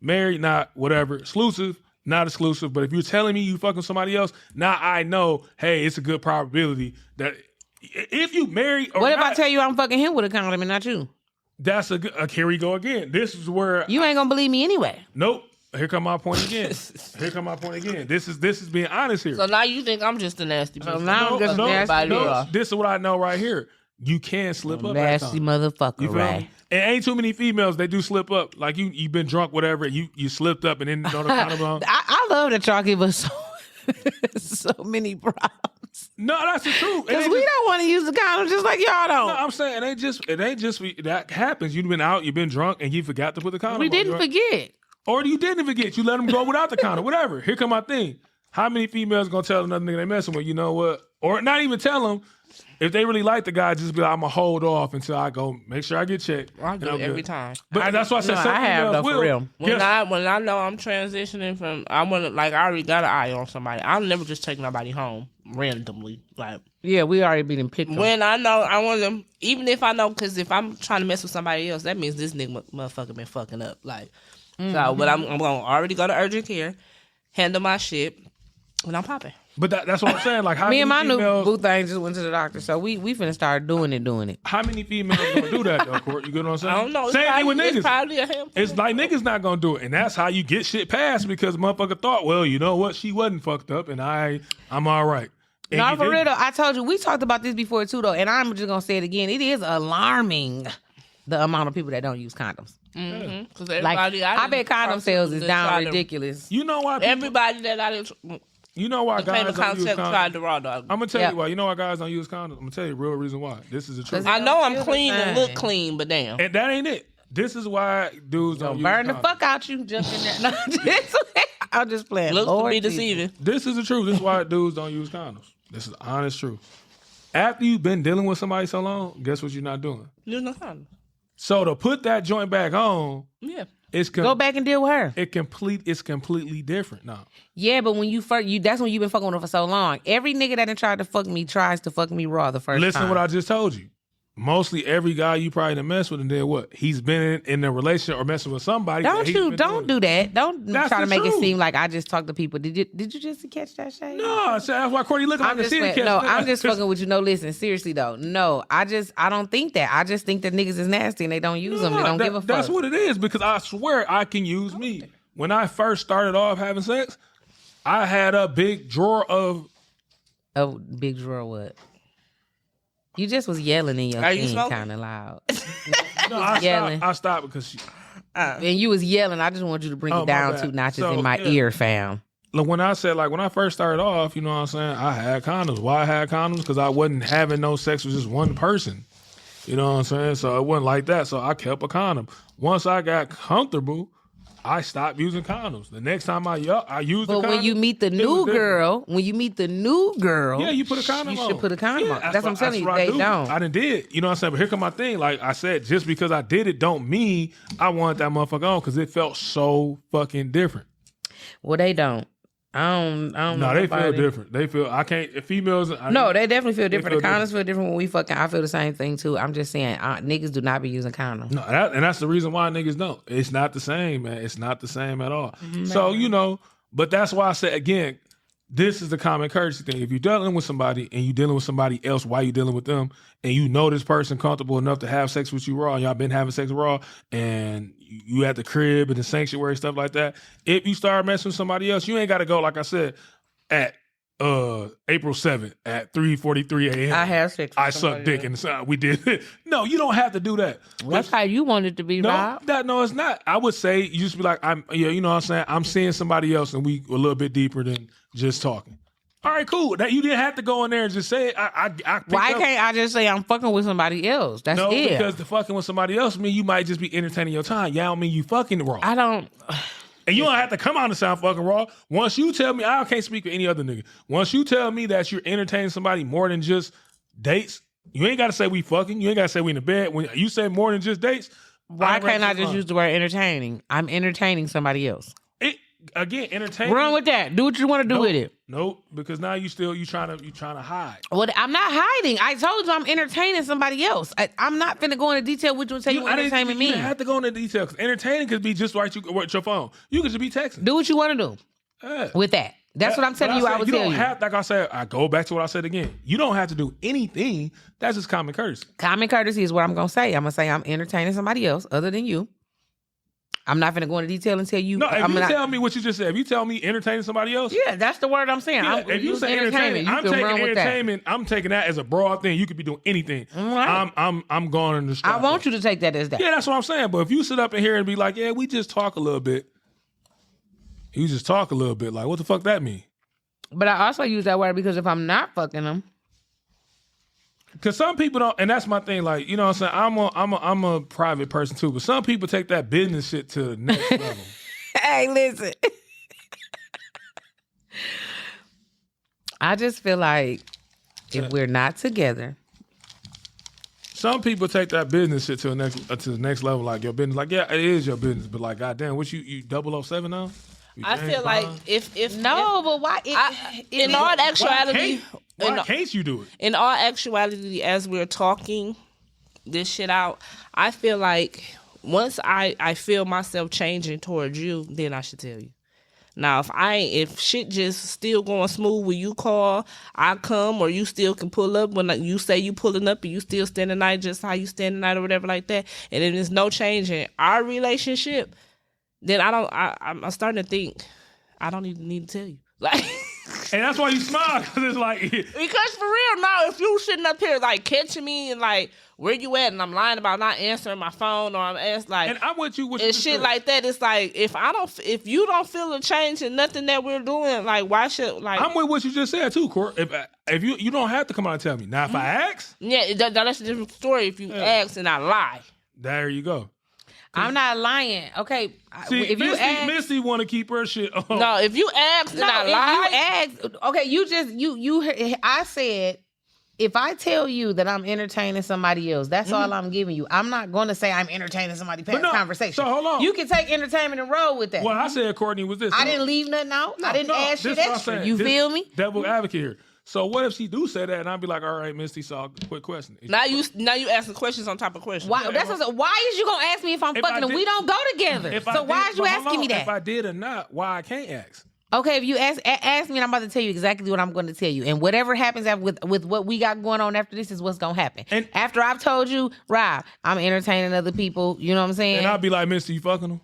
married, not whatever, exclusive, not exclusive, but if you're telling me you fucking somebody else, now I know, hey, it's a good probability that if you married or what if not, I tell you I'm fucking him with a condom and not you? that's a good, here we go again. This is where You ain't gonna believe me anyway. nope. Here come my point again. This is being honest here. So now you think I'm just a nasty bitch. now I'm just nasty. This is what I know right here. You can slip up. Nasty motherfucker, You feel right? me? And ain't too many females, they do slip up. Like you've been drunk, whatever, you slipped up and then on the condom. I love that y'all give us so many problems. No, that's the truth. Because we don't want to use the condom just like y'all don't. No, I'm saying it ain't just that happens. You've been out, you've been drunk, and you forgot to put the condom we on. didn't forget. Or you didn't forget. You let them go without the condom. Whatever. Here come my thing. How many females gonna tell another nigga they messing with? You know what? Or not even tell them. If they really like the guy, just be like, I'm gonna hold off until I go make sure I get checked. I do it every time. But that's why I said some I have females though, for real. When I know I'm transitioning from, I already got an eye on somebody. I'll never just take nobody home randomly. Like, Yeah, we already been picked. when I know I want them, even if I know, because if I'm trying to mess with somebody else, that means this nigga motherfucker been fucking up. Like, so, but I'm gonna already go to urgent care, handle my shit, and I'm popping. But that's what I'm saying. Like, how Me and my many new females, boo thing just went to the doctor, so we finna start doing it. how many females gonna do that though, Court? You get what I'm saying? I don't know. Same thing with It's niggas. probably a handful. It's like niggas not gonna do it, and that's how you get shit passed because motherfucker thought, well, you know what, she wasn't fucked up, and I'm all right. And No, you for real didn't. though, I told you, we talked about this before too though, and I'm just gonna say it again. It is alarming the amount of people that don't use condoms. Because Like, I bet condom sales is down ridiculous. You know why? People, Everybody that I didn't you know why claim the guys don't use concept tried condoms? to raw dog. I'm gonna tell Yeah. you why. You know why guys don't use condoms? I'm gonna tell you the real reason why. This is the truth, I know I'm feel the clean and same. look clean, but damn. and that ain't it. This is why dudes don't use Burn the condoms. fuck out you, jump in there. No, I'm just playing. Looks Lord to be Jesus. deceiving. This is the truth. This is why dudes don't use condoms. This is the honest truth. After you've been dealing with somebody so long, guess what you're not doing? There's no condom. So to put that joint back on, Yeah. Go back and deal with her. It's completely different now. Yeah, but when you first, that's when you've been fucking with her for so long. Every nigga that done tried to fuck me tries to fuck me raw the first Listen time. to what I just told you. Mostly every guy you probably done mess with and then what? He's been in a relationship or messing with somebody. Don't do that. Don't That's try to the make it truth. seem like I just talk to people. Did you just catch that shade? No, so that's why Courtney looking like I'm a just city playing. No, I'm just fucking with you. No, listen, seriously though. No, I don't think that. I just think that niggas is nasty and they don't use them. They don't give a fuck. That's what it is because I swear I can use me. When I first started off having sex, I had a big drawer of. Oh, big drawer what? You just was yelling in your Are you thing smoking? kind of loud. No, I yelling. stopped. I stopped because she. And you was yelling. I just want you to bring Oh, it my down bad. 2 notches So, in my yeah. ear, fam. Look, when I first started off, you know what I'm saying? I had condoms. Why I had condoms? Because I wasn't having no sex with just one person. You know what I'm saying? So it wasn't like that. So I kept a condom. Once I got comfortable, I stopped using condoms. The next time I used the condom. But when you meet the new girl, yeah, you put a condom on. You should put a condom on. That's what I'm telling you. They don't. I done did. You know what I'm saying? But here come my thing. Like I said, just because I did it don't mean I want that motherfucker on because it felt so fucking different. Well, they don't. I don't know. No, they feel different. They feel I can't. If females, no, they definitely feel different. The condoms feel different when we fucking. I feel the same thing too. I'm just saying, niggas do not be using condoms. No, and that's the reason why niggas don't. It's not the same, man. It's not the same at all. Mm-hmm. So but that's why I said again, this is the common courtesy thing. If you're dealing with somebody and you're dealing with somebody else while you're dealing with them, and you know this person comfortable enough to have sex with you raw, and y'all been having sex raw, and you at the crib and the sanctuary, stuff like that. If you start messing with somebody else, you ain't got to go, like I said, at April 7th at 3:43 a.m. I have sex with I sucked dick and we did it. No, you don't have to do that. That's how you want it to be, Rob. No, it's not. I would say you just be like, you know what I'm saying? I'm seeing somebody else and we a little bit deeper than just talking. All right, cool. That you didn't have to go in there and just say it. Why can't I just say I'm fucking with somebody else? That's it. Because the fucking with somebody else mean you might just be entertaining your time. Y'all mean you fucking raw. I don't. And you don't have to come out and sound fucking raw. Once you tell me, I can't speak for any other nigga. Once you tell me that you're entertaining somebody more than just dates, you ain't got to say we fucking. You ain't got to say we in the bed. When you say more than just dates, why can't I just use the word entertaining? I'm entertaining somebody else. Again, entertaining. Run with that. Do what you want to do with it. Nope, because now you trying to hide. Well, I'm not hiding. I told you I'm entertaining somebody else. I'm not finna go into detail with you and tell you what entertainment means. You don't have to go into detail because entertaining could be just right with your phone. You could just be texting. Do what you want to do with that. That's what I'm telling you. I would tell you. Like I said, I go back to what I said again. You don't have to do anything. That's just common courtesy. Common courtesy is what I'm gonna say. I'm gonna say I'm entertaining somebody else other than you. I'm not going to go into detail and tell you. No, if you tell me what you just said, if you tell me entertaining somebody else. Yeah, that's the word I'm saying. Yeah, if you say entertainment, I'm taking entertainment. I'm taking that as a broad thing. You could be doing anything. Right. I'm going in the stride. I want you to take that as that. Yeah, that's what I'm saying. But if you sit up in here and be like, yeah, we just talk a little bit. You just talk a little bit. Like, what the fuck that mean? But I also use that word because if I'm not fucking them. Because some people don't, and that's my thing. Like, you know what I'm saying? I'm a private person too, but some people take that business shit to the next level. Hey, listen. I just feel like if we're not together. Some people take that business shit to the next level. Like your business, like yeah, it is your business, but like goddamn, what you 007 now? I feel like if but why? In all actuality. Why can't you do it? In all actuality, as we're talking this shit out, I feel like once I feel myself changing towards you, then I should tell you. Now, if shit just still going smooth when you call, I come, or you still can pull up when you say you pulling up and you still stand the night just how you stand the night or whatever like that, and then there's no change in our relationship, then I'm starting to think I don't even need to tell you. Like. And that's why you smile, because it's like... Because for real, now, if you sitting up here, like, catching me and, like, where you at, and I'm lying about not answering my phone, or I'm asked, like... And I'm with you. And shit like that, it's like, if you don't feel a change in nothing that we're doing, like, why should, like... I'm with what you just said, too, Court. If you don't have to come out and tell me. Now, if I ask... Yeah, that's a different story if you ask and I lie. There you go. I'm not lying. Okay. See, if Mystie want to keep her shit on. No, if you ask and I lie. Okay, I said, if I tell you that I'm entertaining somebody else, that's all I'm giving you. I'm not going to say I'm entertaining somebody past conversation. So hold on. You can take entertainment and roll with that. What I said, Courtney, was this. I didn't leave nothing out. I didn't add shit extra. You feel me? Devil advocate here. So what if she do say that and I'd be like, all right, Mystie, so quick question. Now you asking questions on top of questions. Why? Why is you gonna ask me if I'm fucking and we don't go together? So why is you asking me that? If I did or not, why I can't ask? Okay, if you ask me, and I'm about to tell you exactly what I'm going to tell you. And whatever happens with what we got going on after this is what's going to happen. And after I've told you, Rob, I'm entertaining other people, you know what I'm saying? And I'll be like, Mystie, you fucking them?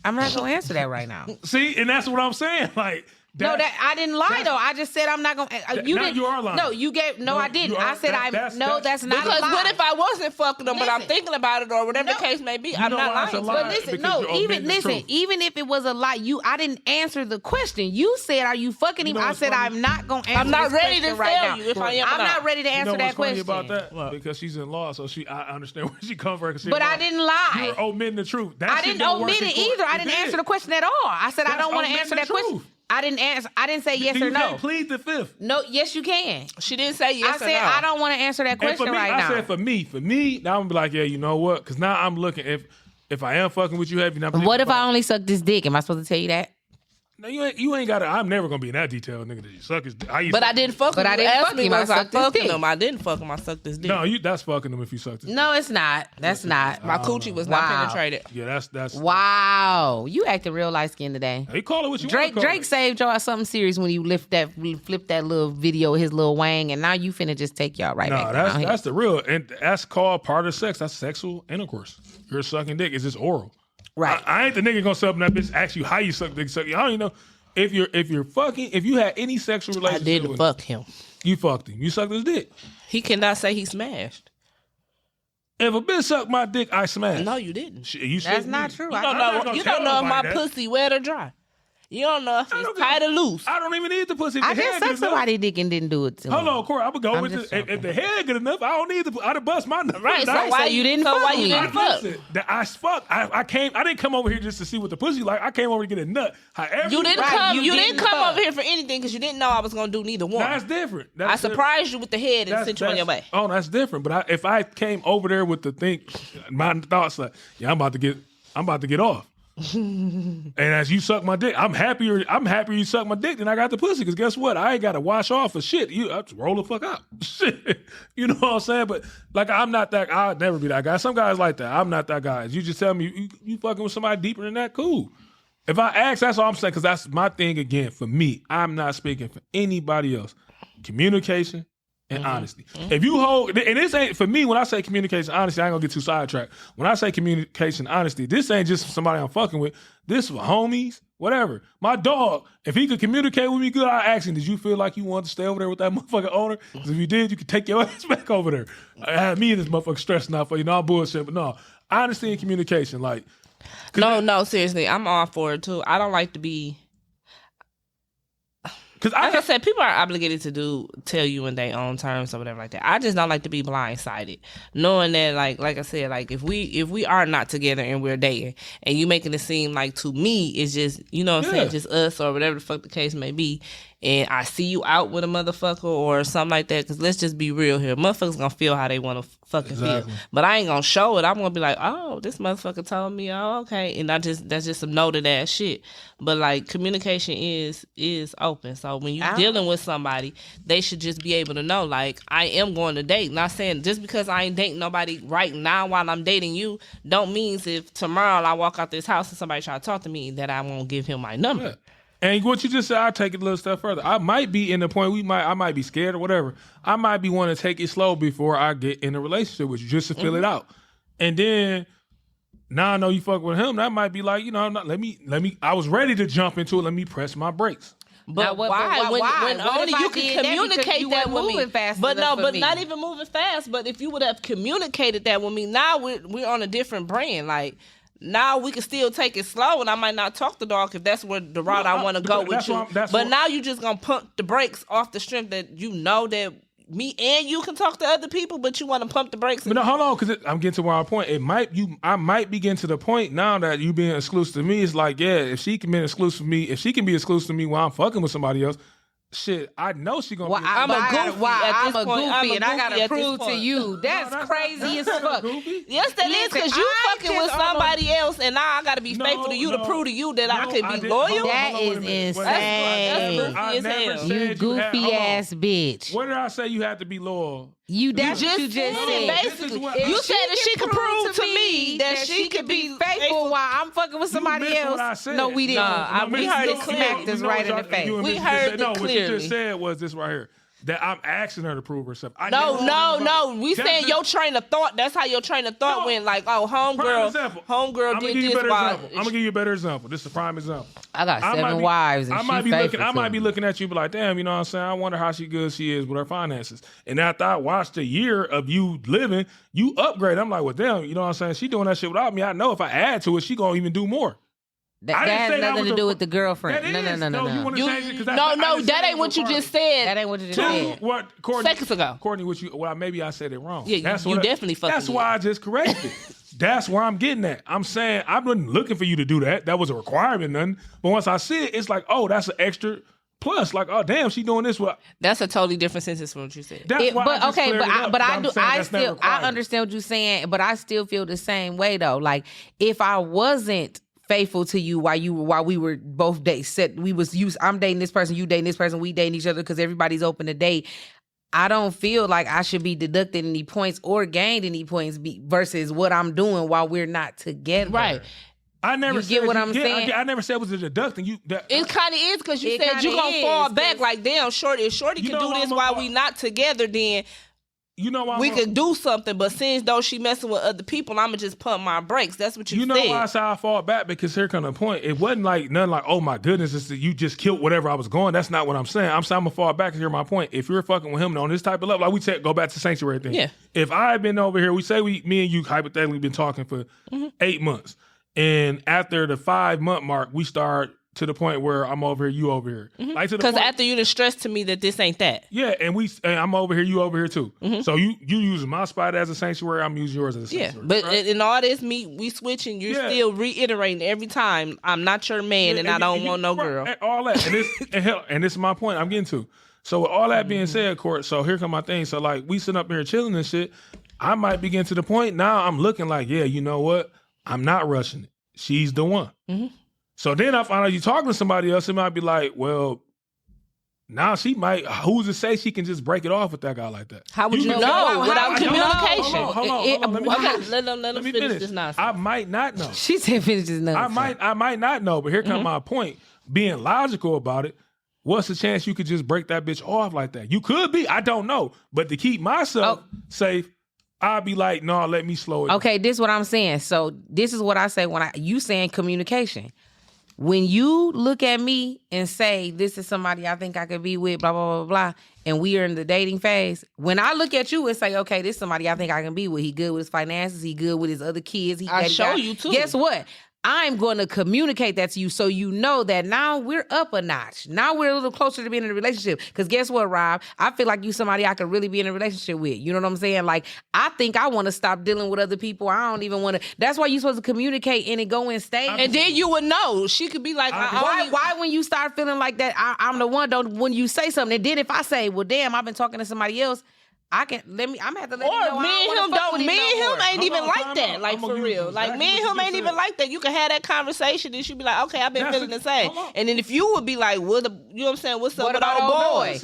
I'm not going to answer that right now. See, and that's what I'm saying. Like, No, that I didn't lie though. I just said I'm not gonna. You are lying. No, you gave. No, I didn't. I said that's not because a lie. Because what if I wasn't fucking them, but I'm thinking about it or whatever the case may be? I'm not lying. But listen, no, even if it was a lie, I didn't answer the question. You said, "Are you fucking him?" I said, "I'm not gonna answer." I'm not ready to tell you if I am. I'm not ready to answer that question. About that because she's in law, so I understand where she comes from. But I didn't lie. You're omitting the truth. I didn't omit it either. I didn't answer the question at all. I said I don't want to answer that question. I didn't answer. I didn't say yes or no. You can't plead the fifth. No, yes you can. She didn't say yes or no. I said I don't want to answer that question right now. I said for me, now I'm gonna be like, yeah, you know what? Because now I'm looking if I am fucking with you heavy. What if I only suck this dick? Am I supposed to tell you that? No, you ain't got to. I'm never gonna be in that detail, nigga. That you suck his dick. But I didn't fuck him. I didn't fuck him. I sucked his dick. I didn't fuck him. I sucked his dick. No, that's fucking him if you sucked his dick. No, it's not. That's not. My coochie was not penetrated. Yeah, that's. Wow, you acting real light skinned today. He call it what you want. Drake saved y'all something serious when you flip that little video of his little wang, and now you finna just take y'all right back. No, that's the real, and that's called part of sex. That's sexual intercourse. You're sucking dick. It's just oral. Right. I ain't the nigga gonna sit up in that bitch ask you how you suck dick. I don't even know. If you had any sexual relationship, I didn't fuck him. You fucked him. You sucked his dick. He cannot say he smashed. If a bitch sucked my dick, I smashed. No, you didn't. That's not true. You don't know if my pussy wet or dry. You don't know if it's tight or loose. I don't even need the pussy. I just sucked somebody's dick and didn't do it to me. Hold on, Corey. I'm gonna go with this. If the head good enough, I don't need the. I'd have bust my nut. Right. So why you didn't fuck? Why you didn't fuck? I fuck. I didn't come over here just to see what the pussy like. I came over to get a nut. However, you didn't come. You didn't come over here for anything because you didn't know I was gonna do neither one. That's different. I surprised you with the head and sent you on your way. Oh, that's different. But if I came over there with the thing, my thoughts like, yeah, I'm about to get off. And as you suck my dick, I'm happier you suck my dick than I got the pussy. Because guess what? I ain't got to wash off for shit. I just roll the fuck out. Shit. You know what I'm saying? But like, I'm not that. I'll never be that guy. Some guys like that. I'm not that guy. You just tell me you fucking with somebody deeper than that, cool. If I ask, that's all I'm saying. Because that's my thing again. For me, I'm not speaking for anybody else. Communication and honesty. If you hold, and this ain't, for me, when I say communication, honesty, I ain't gonna get too sidetracked. When I say communication, honesty, this ain't just somebody I'm fucking with. This for homies, whatever. My dog, if he could communicate with me good, I ask him, did you feel like you wanted to stay over there with that motherfucking owner? Because if you did, you could take your ass back over there. I had me and this motherfucker stressing out for you. I'm bullshit, but no. Honesty and communication, like. No, seriously. I'm all for it too. I don't like to be. Because like I said, people are obligated to tell you in their own terms or whatever like that. I just don't like to be blindsided, knowing that like I said, like if we are not together and we're dating, and you making it seem like to me it's just I'm saying, just us or whatever the fuck the case may be, and I see you out with a motherfucker or something like that. Because let's just be real here, motherfuckers gonna feel how they want to fucking feel, but I ain't gonna show it. I'm gonna be like, oh, this motherfucker told me, oh okay, and that's just some noted ass shit. But like communication is open. So when you're dealing with somebody, they should just be able to know, like, I am going to date. Not saying just because I ain't dating nobody right now while I'm dating you, don't means if tomorrow I walk out this house and somebody try to talk to me that I won't give him my number. Yeah. And what you just said, I'll take it a little step further. I might be in the point I might be scared or whatever. I might be wanting to take it slow before I get in a relationship with you, just to feel it out. And then now I know you fuck with him. That might be like, let me. I was ready to jump into it. Let me press my brakes. But why? When only you can communicate that with me. But not even moving fast. But if you would have communicated that with me, now we're on a different brand. Like, now we can still take it slow, and I might not talk the dog if that's where the route I want to go with you. But now you just gonna pump the brakes off the strength that you know that me and you can talk to other people, but you want to pump the brakes. But no, hold on, because I'm getting to where I'm point. I might be getting to the point now that you being exclusive to me. It's like, yeah, if she can be exclusive to me, while I'm fucking with somebody else, shit, I know she gonna be. I'm a goofy, and I gotta prove to you. That's crazy as fuck. Yes, that is, because you fucking with somebody else, and now I gotta be faithful to you to prove to you that I can be loyal. That is insane. That's goofy as hell. You goofy ass bitch. What did I say? You had to be loyal. You just said. Basically, you said that she could prove to me that she could be faithful while I'm fucking with somebody else. No, we didn't. We heard it clearly. Smacked us right in the face. We heard it clearly. What you just said was this right here. that I'm asking her to prove herself. No. We saying your train of thought. That's how your train of thought went. Like, oh, homegirl did this. I'm gonna give you a better example. This is a prime example. I got 7 wives, and I might be looking at you, be like, damn, you know what I'm saying? I wonder how good she is with her finances. And after I watched a year of you living, you upgrade. I'm like, well, damn, you know what I'm saying? She doing that shit without me. I know if I add to it, she gonna even do more. That has nothing to do with the girlfriend. No. You want to change it? That ain't what you just said. That ain't what you just said. What, Courtney? Seconds ago. Courtney, maybe I said it wrong. Yeah, you definitely fucking That's why I just corrected. That's where I'm getting at. I'm saying I've been looking for you to do that. That was a requirement, nothing. But once I see it, it's like, oh, that's an extra plus. Like, oh, damn, she doing this. That's a totally different sentence from what you said. I understand what you're saying, but I still feel the same way though. Like, if I wasn't faithful to you while we were both I'm dating this person, you dating this person, we dating each other because everybody's open to date. I don't feel like I should be deducted any points or gained any points versus what I'm doing while we're not together. Right. I never get what I'm saying. I never said it was a deducting. It kind of is because you said you gonna fall back like, damn, Shorty can do this while we not together, then you know why we could do something. But since though she messing with other people, I'ma just pump my brakes. That's what you said. You know why I say I fall back? Because here come the point. It wasn't like nothing like, oh my goodness, it's that you just killed whatever I was going. That's not what I'm saying. I'm saying I'm gonna fall back. Here's my point. If you're fucking with him on this type of level, like we said, go back to sanctuary thing. Yeah. If I've been over here, me and you hypothetically been talking for 8 months, and after the 5-month mark, we start to the point where I'm over here, you over here. Because after you done stressed to me that this ain't that. Yeah, and I'm over here, you over here too. So you using my spot as a sanctuary, I'm using yours as a sanctuary. Yeah, but in all this, we switching, you're still reiterating every time, I'm not your man and I don't want no girl. All that. And this is my point I'm getting to. So with all that being said, Court, so here come my thing. So like we sitting up here chilling and shit, I might be getting to the point now I'm looking like, yeah, you know what? I'm not rushing it. She's the one. So then I find out you talking to somebody else, it might be like, well, now she might, who's to say she can just break it off with that guy like that? How would you know without communication? Hold on. Let them finish this nonsense. I might not know. She said finish this nonsense. I might not know, but here comes my point. Being logical about it, what's the chance you could just break that bitch off like that? You could be, I don't know. But to keep myself safe, I'd be like, no, let me slow it down. Okay, this is what I'm saying. So this is what I say when you saying communication. When you look at me and say, this is somebody I think I could be with, blah, blah, blah, blah, and we are in the dating phase, when I look at you and say, okay, this is somebody I think I can be with, he good with his finances, he good with his other kids. I show you too. Guess what? I'm going to communicate that to you so you know that now we're up a notch. Now we're a little closer to being in a relationship. Because guess what, Rob? I feel like you somebody I could really be in a relationship with. You know what I'm saying? Like, I think I want to stop dealing with other people. I don't even want to. That's why you're supposed to communicate and it go and stay. And then you would know. She could be like, why when you start feeling like that, I'm the one, when you say something. And then if I say, well, damn, I've been talking to somebody else, I'm gonna have to let you know. Or me and him ain't even like that. Like for real. Like me and him ain't even like that. You can have that conversation and she'd be like, okay, I've been feeling the same. And then if you would be like, you know what I'm saying? What's up with old boy?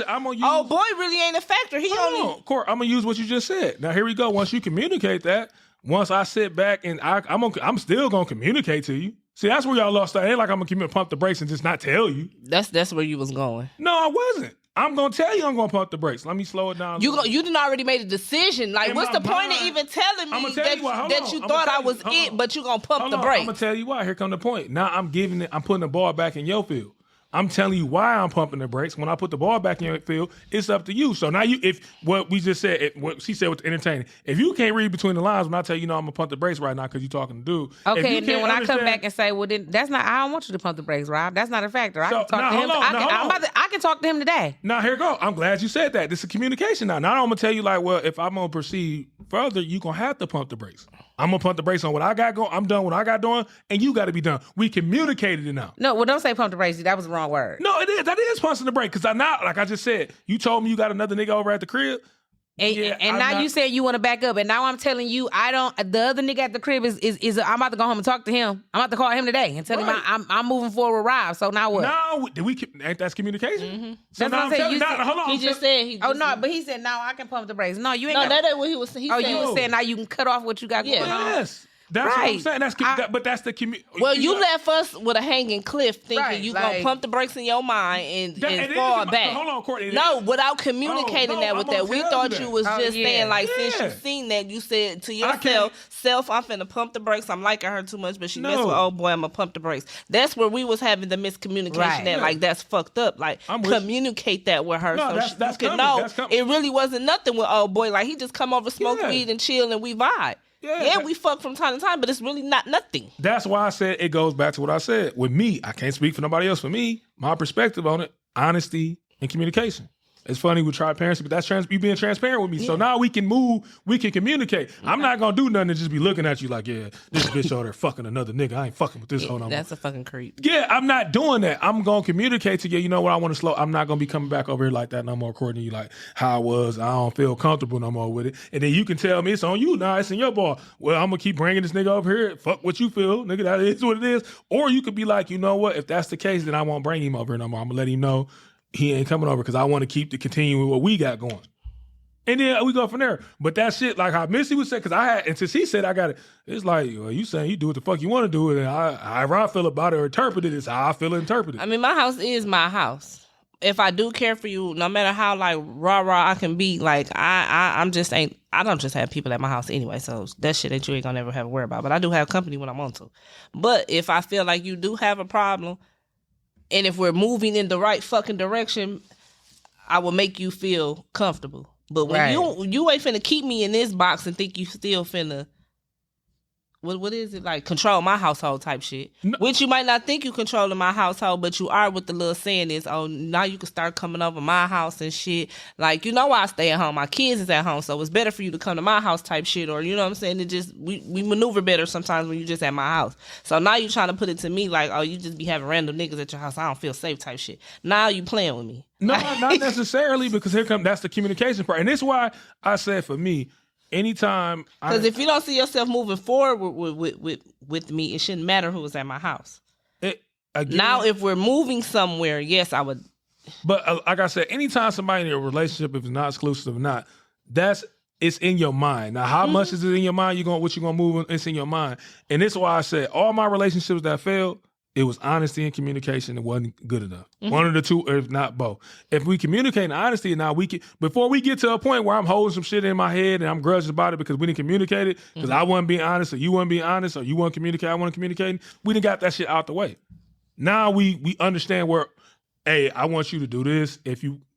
Old boy really ain't a factor. He only. Court, I'm gonna use what you just said. Now here we go. Once you communicate that, once I sit back and I'm still gonna communicate to you. See, that's where y'all lost that. It ain't like I'm gonna pump the brakes and just not tell you. That's where you was going. No, I wasn't. I'm gonna tell you I'm gonna pump the brakes. Let me slow it down. You done already made a decision. Like, what's the point of even telling me that you thought I was it, but you gonna pump the brakes? I'm gonna tell you why. Here come the point. Now I'm putting the ball back in your field. I'm telling you why I'm pumping the brakes. When I put the ball back in your field, it's up to you. So now if what we just said, what she said was entertaining. If you can't read between the lines, when I tell you, I'm gonna pump the brakes right now because you're talking to dude. Okay, and then when I come back and say, well, then that's not. I don't want you to pump the brakes, Rob. That's not a factor. I can talk to him. I can talk to him today. Now here you go. I'm glad you said that. This is communication now. Now I'm gonna tell you like, well, if I'm gonna proceed further, you gonna have to pump the brakes. I'm gonna pump the brakes on what I got going. I'm done what I got doing, and you got to be done. We communicated it now. No, well, don't say pump the brakes. That was the wrong word. No, it is. That is pumping the brake. Because like I just said, you told me you got another nigga over at the crib. And now you said you want to back up, and now I'm telling you I don't. The other nigga at the crib is I'm about to go home and talk to him. I'm about to call him today and tell him I'm moving forward with Rob. So now what? No, ain't that's communication? Mm-hmm. So that's now what I'm saying. Hold on. He just said. But he said now I can pump the brakes. No, you ain't. No, that ain't what he was saying. You was saying now you can cut off what you got going on. Yes. That's what I'm saying. But that's the community. Well, you left us with a hanging cliff thinking you gonna pump the brakes in your mind and fall back. Hold on, Courtney. No, without communicating that with that. We thought you was just saying like, since you seen that, you said to yourself, I'm finna pump the brakes. I'm liking her too much, but she messed with old boy, I'm gonna pump the brakes. That's where we was having the miscommunication that like, that's fucked up. Like, communicate that with her so she can know it really wasn't nothing with old boy. Like, he just come over, smoke weed and chill and we vibe. Yeah, we fuck from time to time, but it's really not nothing. That's why I said it goes back to what I said. With me, I can't speak for nobody else. For me, my perspective on it, honesty and communication. It's funny with Triparency, but that's you being transparent with me. Yeah. So now we can move, we can communicate. I'm not going to do nothing and just be looking at you like, this bitch over there fucking another nigga. I ain't fucking with this hoe no more. That's a fucking creep. Yeah, I'm not doing that. I'm going to communicate to you. You know what? I want to slow. I'm not going to be coming back over here like that no more, Courtney. You like how I was. I don't feel comfortable no more with it. And then you can tell me it's on you now. It's in your ball. Well, I'm going to keep bringing this nigga over here. Fuck what you feel. Nigga, that is what it is. Or you could be like, you know what? If that's the case, then I won't bring him over here no more. I'm going to let him know he ain't coming over because I want to continue with what we got going. And then we go from there. But that shit, like how Mystie was saying, because until she said I got it, it's like, well, you saying you do what the fuck you want to do, and however I feel about it or interpret it is how I feel interpreted. I mean, my house is my house. If I do care for you, no matter how like rah-rah I can be, like I don't just have people at my house anyway, so that shit that you ain't gonna ever have to worry about. But I do have company when I want to. But if I feel like you do have a problem, and if we're moving in the right fucking direction, I will make you feel comfortable. But when you ain't finna keep me in this box and think you still finna, what is it, like control my household type shit? No. Which you might not think you controlling my household, but you are. What the little saying is, oh, now you can start coming over my house and shit. Like, you know why I stay at home? My kids is at home, so it's better for you to come to my house type shit. Or, you know what I'm saying? It just, we maneuver better sometimes when you just at my house. So now you trying to put it to me like, oh, you just be having random niggas at your house. I don't feel safe type shit. Now you playing with me. No, not necessarily, because that's the communication part. And this is why I said for me, anytime, because if you don't see yourself moving forward with me, it shouldn't matter who was at my house. Now, if we're moving somewhere, yes, I would. But like I said, anytime somebody in a relationship, if it's not exclusive or not, it's in your mind. Now, how much is it in your mind? What you gonna move? It's in your mind, and this is why I said all my relationships that failed, it was honesty and communication. It wasn't good enough. One of the two, if not both. If we communicate in honesty, now we can, before we get to a point where I'm holding some shit in my head and I'm grudging about it because we didn't communicate it, because I wasn't being honest, or you wasn't being honest, or you wasn't communicating, I wasn't communicating, we done got that shit out the way. Now we understand where, hey, I want you to do this.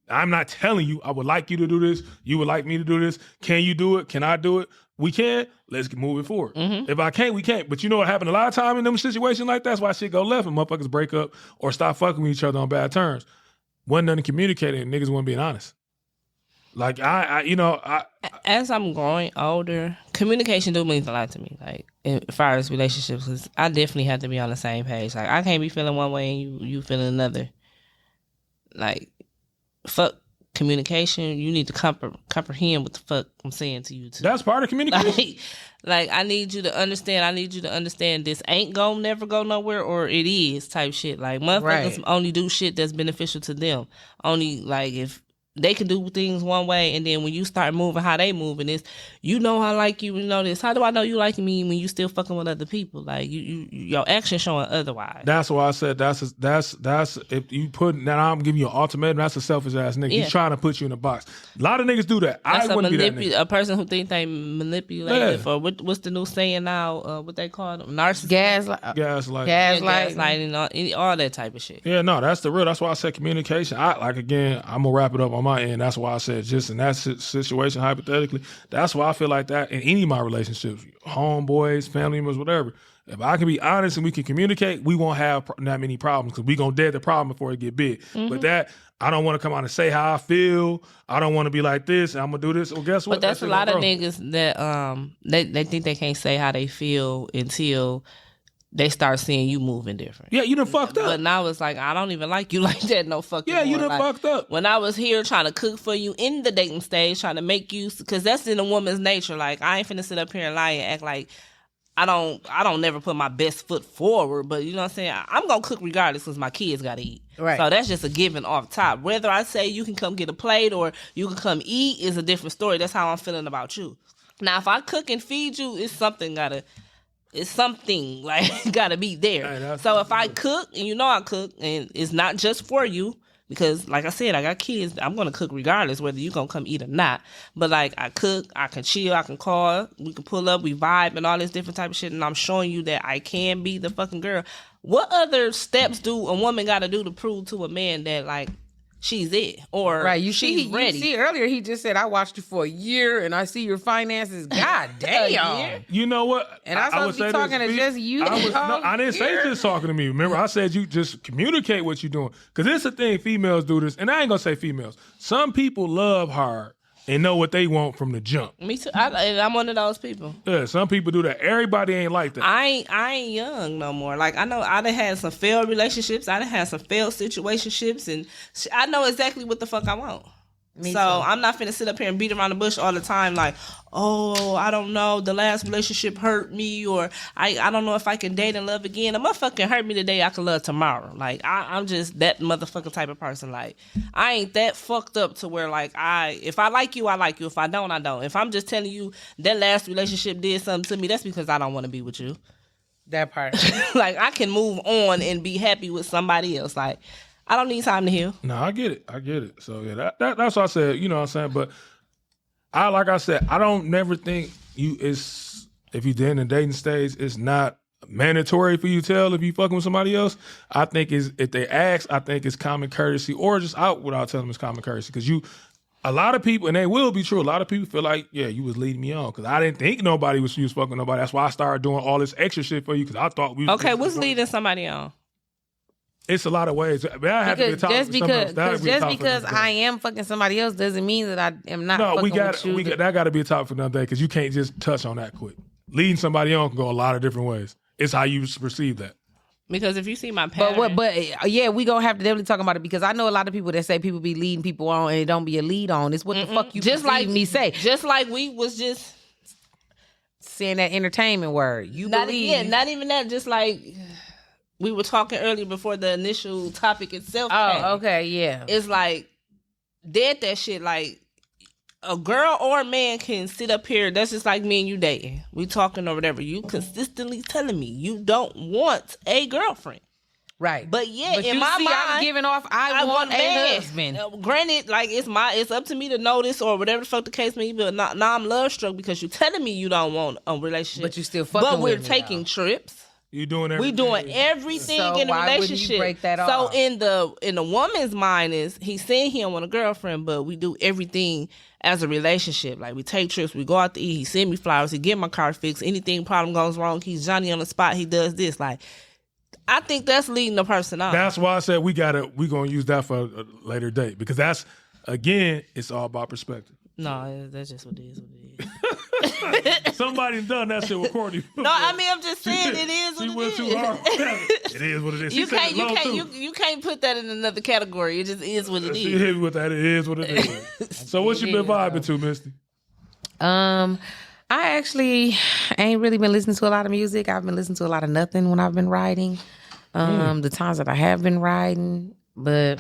I'm not telling you, I would like you to do this. You would like me to do this. Can you do it? Can I do it? We can. Let's move it forward. If I can't, we can't. But you know what happened a lot of time in them situations like that? That's why shit go left and motherfuckers break up or stop fucking with each other on bad terms. Wasn't nothing communicating and niggas wasn't being honest. Like as I'm growing older, communication do means a lot to me. Like as far as relationships, because I definitely have to be on the same page. Like I can't be feeling one way and you feeling another. Like fuck communication. You need to comprehend what the fuck I'm saying to you too. That's part of communication. Like I need you to understand. I need you to understand this ain't gonna never go nowhere, or it is type shit. Like motherfuckers only do shit that's beneficial to them. Only like if they can do things one way, and then when you start moving how they moving, this, you know I like you, you know this. How do I know you like me when you still fucking with other people? Like your action showing otherwise. That's why I said that's if you put now I'm giving you an ultimatum. That's a selfish ass nigga. He's trying to put you in a box. A lot of niggas do that. That's I wouldn't be that nigga. A person who think they manipulative, or what's the new saying now? What they call them? Narcissist. Gaslighting, all that type of shit. Yeah, no, that's the real. That's why I said communication. I'm gonna wrap it up on my end. That's why I said just in that situation, hypothetically, that's why I feel like that in any of my relationships, homeboys, family members, whatever. If I can be honest and we can communicate, we won't have that many problems because we gonna dead the problem before it get big. But that, I don't want to come out and say how I feel. I don't want to be like this. And I'm gonna do this. Well, guess what? But that's a lot of niggas that they think they can't say how they feel until they start seeing you moving different. Yeah, you done fucked up. But now it's like, I don't even like you like that no fucking Yeah, you done like, fucked up. When I was here trying to cook for you in the dating stage, trying to make you, because that's in a woman's nature. Like, I ain't finna sit up here and lie and act like I don't never put my best foot forward, but you know what I'm saying? I'm gonna cook regardless because my kids gotta eat. Right. So that's just a given off top. Whether I say you can come get a plate or you can come eat is a different story. That's how I'm feeling about you. Now, if I cook and feed you, it's something gotta... it's something like gotta be there. Hey, so if I cook, and you know I cook, and it's not just for you, because like I said, I got kids, I'm gonna cook regardless whether you gonna come eat or not. But like I cook, I can chill, I can call, we can pull up, we vibe and all this different type of shit, and I'm showing you that I can be the fucking girl. What other steps do a woman gotta do to prove to a man that like she's it, or right? She's ready? You see, earlier he just said, "I watched you for a year, and I see your finances." God damn! You know what? And I was talking to just you. I didn't say just talking to me. Remember, I said you just communicate what you're doing. Because it's a thing, females do this, and I ain't gonna say females. Some people love hard and know what they want from the jump. Me too. I'm one of those people. Yeah, some people do that. Everybody ain't like that. I ain't young no more. Like I know I done had some failed relationships. I done had some failed situationships, and I know exactly what the fuck I want. Me so too. I'm not finna sit up here and beat around the bush all the time. Like, oh, I don't know, the last relationship hurt me, or I don't know if I can date and love again. A motherfucker hurt me today, I can love tomorrow. Like I'm just that motherfucker type of person. Like I ain't that fucked up to where like if I like you, I like you. If I don't, I don't. If I'm just telling you that last relationship did something to me, that's because I don't want to be with you. That part. Like I can move on and be happy with somebody else. Like I don't need time to heal. No, I get it. So yeah, that's what I said. You know what I'm saying? But like I said, I don't never think if you're in the dating stage, it's not mandatory for you to tell if you fucking with somebody else. I think if they ask, I think it's common courtesy, or just out without telling them it's common courtesy. Because a lot of people, and they will be true, a lot of people feel like, yeah, you was leading me on because I didn't think you was fucking nobody. That's why I started doing all this extra shit for you because I thought we was okay, what's leading somebody on? It's a lot of ways. I mean, I have to be just because I am fucking somebody else doesn't mean that I am not fucking with you. That got to be a topic for another day because you can't just touch on that quick. Leading somebody on can go a lot of different ways. It's how you perceive that. Because if you see my pattern. But yeah, we gonna have to definitely talk about it because I know a lot of people that say people be leading people on and it don't be a lead on. It's what the fuck you just like me say. Just like we was just saying that entertainment word. Not even that. Just like we were talking earlier before the initial topic itself. Oh, okay, yeah. It's like dead that shit. Like a girl or a man can sit up here. That's just like me and you dating. We talking or whatever. You consistently telling me you don't want a girlfriend. Right. But yeah, in my mind, I'm giving off I want a husband. Granted, like it's up to me to know this or whatever the fuck the case may be. But now I'm love struck because you're telling me you don't want a relationship. But you still fucking But we're with me, taking trips. You doing everything. We doing everything so in a why relationship. Wouldn't you break that so off? in the woman's mind is he's saying he don't want a girlfriend, but we do everything as a relationship. Like we take trips, we go out to eat, he send me flowers, he get my car fixed, anything problem goes wrong, he's Johnny on the spot, he does this. Like I think that's leading the person on. That's why I said we gonna use that for a later date because that's again, it's all about perspective. No, that's just what it is. Somebody's done that shit with Courtney. No, I mean I'm just saying it is what she it went is. too hard. It is what it is. You can't put that in another category. It just is what it is. She hit me with that. It is what it is. So what you been vibing to, Mystie? I actually ain't really been listening to a lot of music. I've been listening to a lot of nothing when I've been writing. The times that I have been writing, but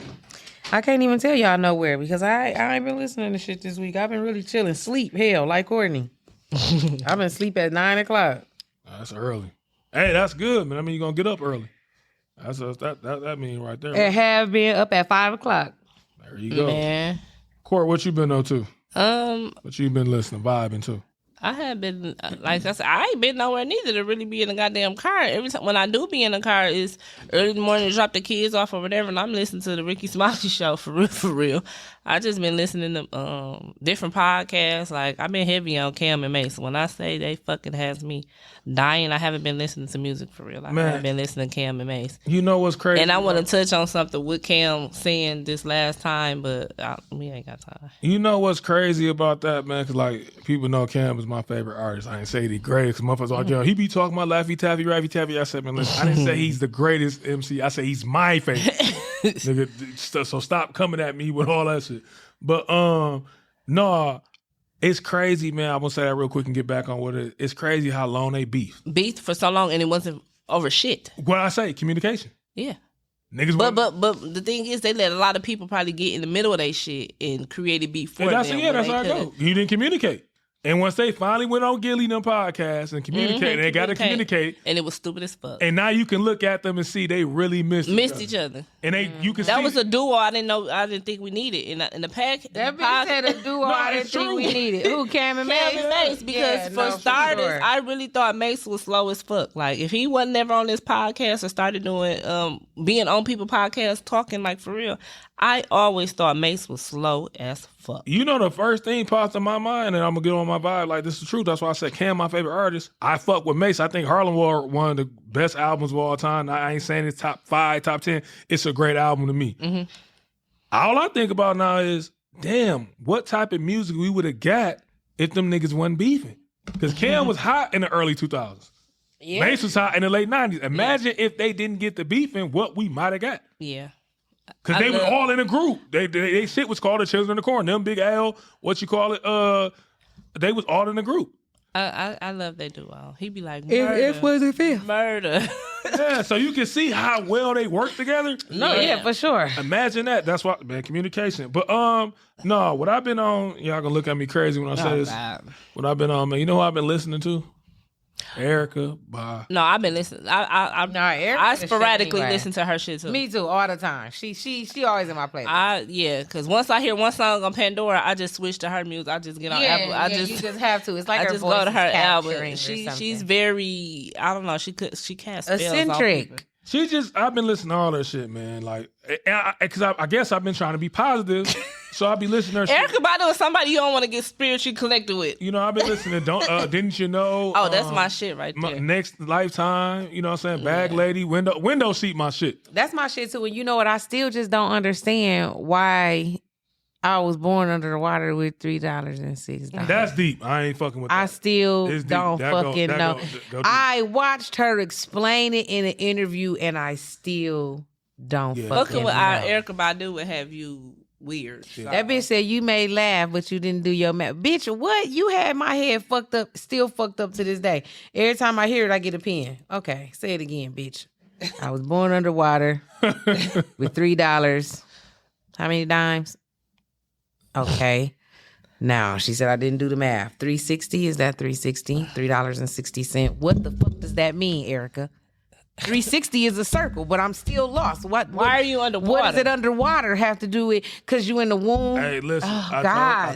I can't even tell y'all nowhere because I ain't been listening to shit this week. I've been really chilling. Sleep, hell, like Courtney. I've been asleep at 9:00. That's early. Hey, that's good, man. I mean, you're going to get up early. That's that mean right there. I have been up at 5:00. There you go. Man. Court, what you been up to? What you been listening, vibing to? I have been, like I said, I ain't been nowhere neither to really be in a goddamn car. Every time when I do be in a car, it's early in the morning to drop the kids off or whatever, and I'm listening to the Ricky Smiley show for real. I just been listening to different podcasts. Like I've been heavy on Cam and Mace. When I say they fucking has me dying, I haven't been listening to music for real. I haven't been listening to Cam and Mace. You know what's crazy? And I want to touch on something with Cam saying this last time, but we ain't got time. You know what's crazy about that, man? Because like people know Cam is my favorite artist. I ain't say the greatest. Motherfuckers like, yo, he be talking about Laffy Taffy, Raffy Taffy. I said, man, listen, I didn't say he's the greatest MC. I said he's my favorite. Nigga, so stop coming at me with all that shit. But no, it's crazy, man. I'm gonna say that real quick and get back on what it is. It's crazy how long they beef for so long, and it wasn't over shit. What I say, communication. Yeah. Niggas but the thing is, they let a lot of people probably get in the middle of their shit and create a beef for them. That's how it go. You didn't communicate. And once they finally went on Gilly and them podcasts and communicated, they got to communicate. And it was stupid as fuck. And now you can look at them and see they really missed each other. And you can see. That was a duo I didn't think we needed. In the pack. That bitch said a duo I didn't think we needed. Who, Cam and Mace? Cam and Mace. Because for starters, sure. I really thought Mace was slow as fuck. Like, if he wasn't ever on this podcast or started doing, being on people podcasts, talking like for real, I always thought Mace was slow as fuck. You know, the first thing popped in my mind, and I'm going to get on my vibe, like, this is the truth. That's why I said Cam, my favorite artist. I fuck with Mace. I think Harlem War, one of the best albums of all time. I ain't saying it's top 5, top 10. It's a great album to me. Mm-hmm. All I think about now is, damn, what type of music we would have got if them niggas wasn't beefing. Because Cam was hot in the early 2000s. Yeah. Mace was hot in the late 90s. Imagine if they didn't get the beefing, what we might have got. Yeah. Because they were all in a group. They shit was called the Children in the Corn. Them Big L, what you call it, they was all in a group. I love they duo. He be like, murder. If was it fifth? Murder. Yeah, so you can see how well they work together. No, yeah, for sure. Imagine that. That's what, man, communication. But no, what I've been on, y'all gonna look at me crazy when I say this. What I've been on, man, you know who I've been listening to? Erica, bye. No, I've been listening. I sporadically listen to her shit too. Me too, all the time. She always in my playlist. Because once I hear one song on Pandora, I just switch to her music. I just get on Apple. You just have to. It's like I her just voice go to her album. She's very, I don't know. She can't spell eccentric. I've been listening to all that shit, man. Like, because I guess I've been trying to be positive, so I'll be listening to her Erica shit. Badu is somebody you don't want to get spiritually connected with. You know, I've been listening to Didn't You Know? Oh, that's my shit right there. Next Lifetime, you know what I'm saying? Bag Lady, window seat, my shit. That's my shit too. And you know what? I still just don't understand why I was born under the water with $3.06. That's deep. I ain't fucking with that. I still don't fucking know. I watched her explain it in an interview, and I still don't fucking fucking with know. Erica Badu would have you weird. Yeah. That bitch said you may laugh, but you didn't do your math. Bitch, what? You had my head fucked up, still fucked up to this day. Every time I hear it, I get a pin. Okay, say it again, bitch. I was born underwater with $3. How many dimes? Okay. Now, she said I didn't do the math. 360, is that 360? $3.60. What the fuck does that mean, Erica? 360 is a circle, but I'm still lost. Why are you underwater? What does it underwater have to do with? Because you in the womb? Hey, listen. I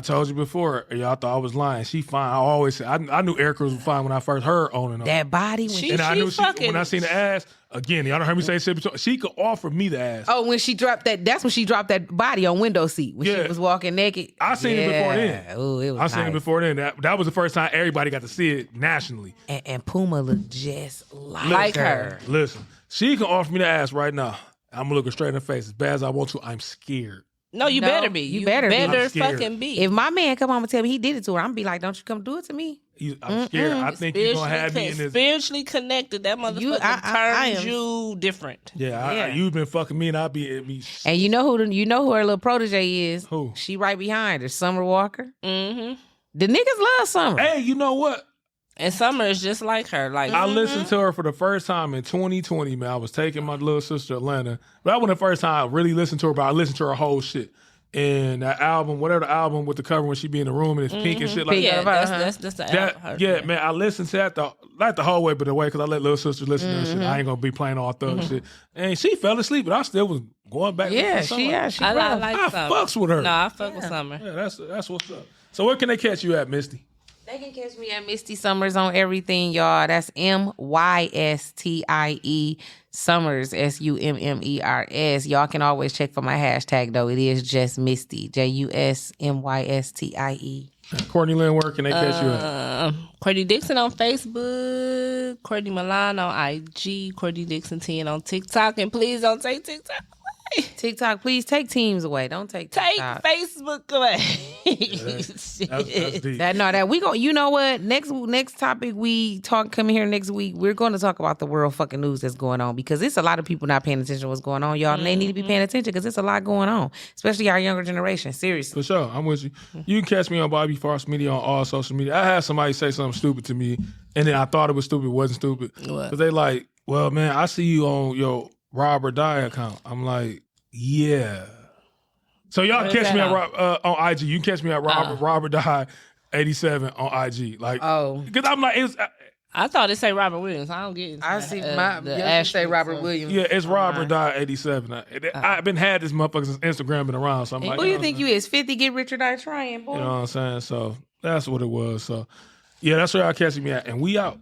told you before. Y'all thought I was lying. She fine. I always say I knew Erica was fine when I first heard owning her. That body. When I seen the ass. Again, y'all don't heard me say shit before. She could offer me the ass. Oh, when she dropped that, that's when she dropped that body on window seat when she was walking naked. I seen it before then. Oh, it was I seen it before then. That was the first time everybody got to see it nationally. And Puma looked just like her. Listen, she can offer me the ass right now. I'm gonna look her straight in the face. As bad as I want to, I'm scared. No, you better be. You better fucking be. If my man come home and tell me he did it to her, I'm gonna be like, don't you come do it to me. I'm scared. I think you're gonna have me in this. Spiritually connected. That motherfucker turns you different. Yeah, you've been fucking me, and I'll be at me. And you know who her little protege is? Who? She right behind her, Summer Walker. Mm-hmm. The niggas love Summer. Hey, you know what? And Summer is just like her. Like I listened to her for the first time in 2020. Man, I was taking my little sister to Atlanta, but that wasn't the first time I really listened to her. But I listened to her whole shit. And that album, whatever the album with the cover when she be in the room and it's pink and shit like that. That's the album. Yeah, man, I listened to that not the whole way, but the way because I let little sister listen to that shit. I ain't gonna be playing all thug shit. And she fell asleep, but I still was going back. She I fucks with her. No, I fuck with Summer. Yeah, that's what's up. So where can they catch you at, Mistie? They can catch me at Mistie Summers on everything, y'all. That's MYSTIE Summers, SUMMERS. Y'all can always check for my hashtag, though. It is just Mistie, JUSMYSTIE. Courtney Lynn, where can they catch you at? Courtney Dixon on Facebook, Courtney Milan on IG, Courtney Dixon 10 on TikTok, and please don't take TikTok away. TikTok, please take Teams away. Don't take TikTok. Take Facebook away. That's deep. That we go. You know what? Next topic we coming here next week. We're going to talk about the world fucking news that's going on because it's a lot of people not paying attention to what's going on, y'all. And they need to be paying attention because it's a lot going on, especially our younger generation. Seriously. For sure, I'm with you. You can catch me on Bobby Farce Media on all social media. I had somebody say something stupid to me, and then I thought it was stupid. It wasn't stupid. Because they like, well, man, I see you on your Rob or Die account. I'm like, yeah. So y'all catch me on IG. You can catch me at Rob or Die. 87 on IG. Like, Oh. because I'm like, I thought it say Robert Williams. I don't get. I see the Yoshi say Robert Williams. yeah, it's Robert died 87. I've been had this motherfucker since Instagram been around. So I'm like, Who you think you is? 50, get rich or die trying, boy. You know what I'm saying? So that's what it was. So yeah, that's where y'all catching me at. And we out.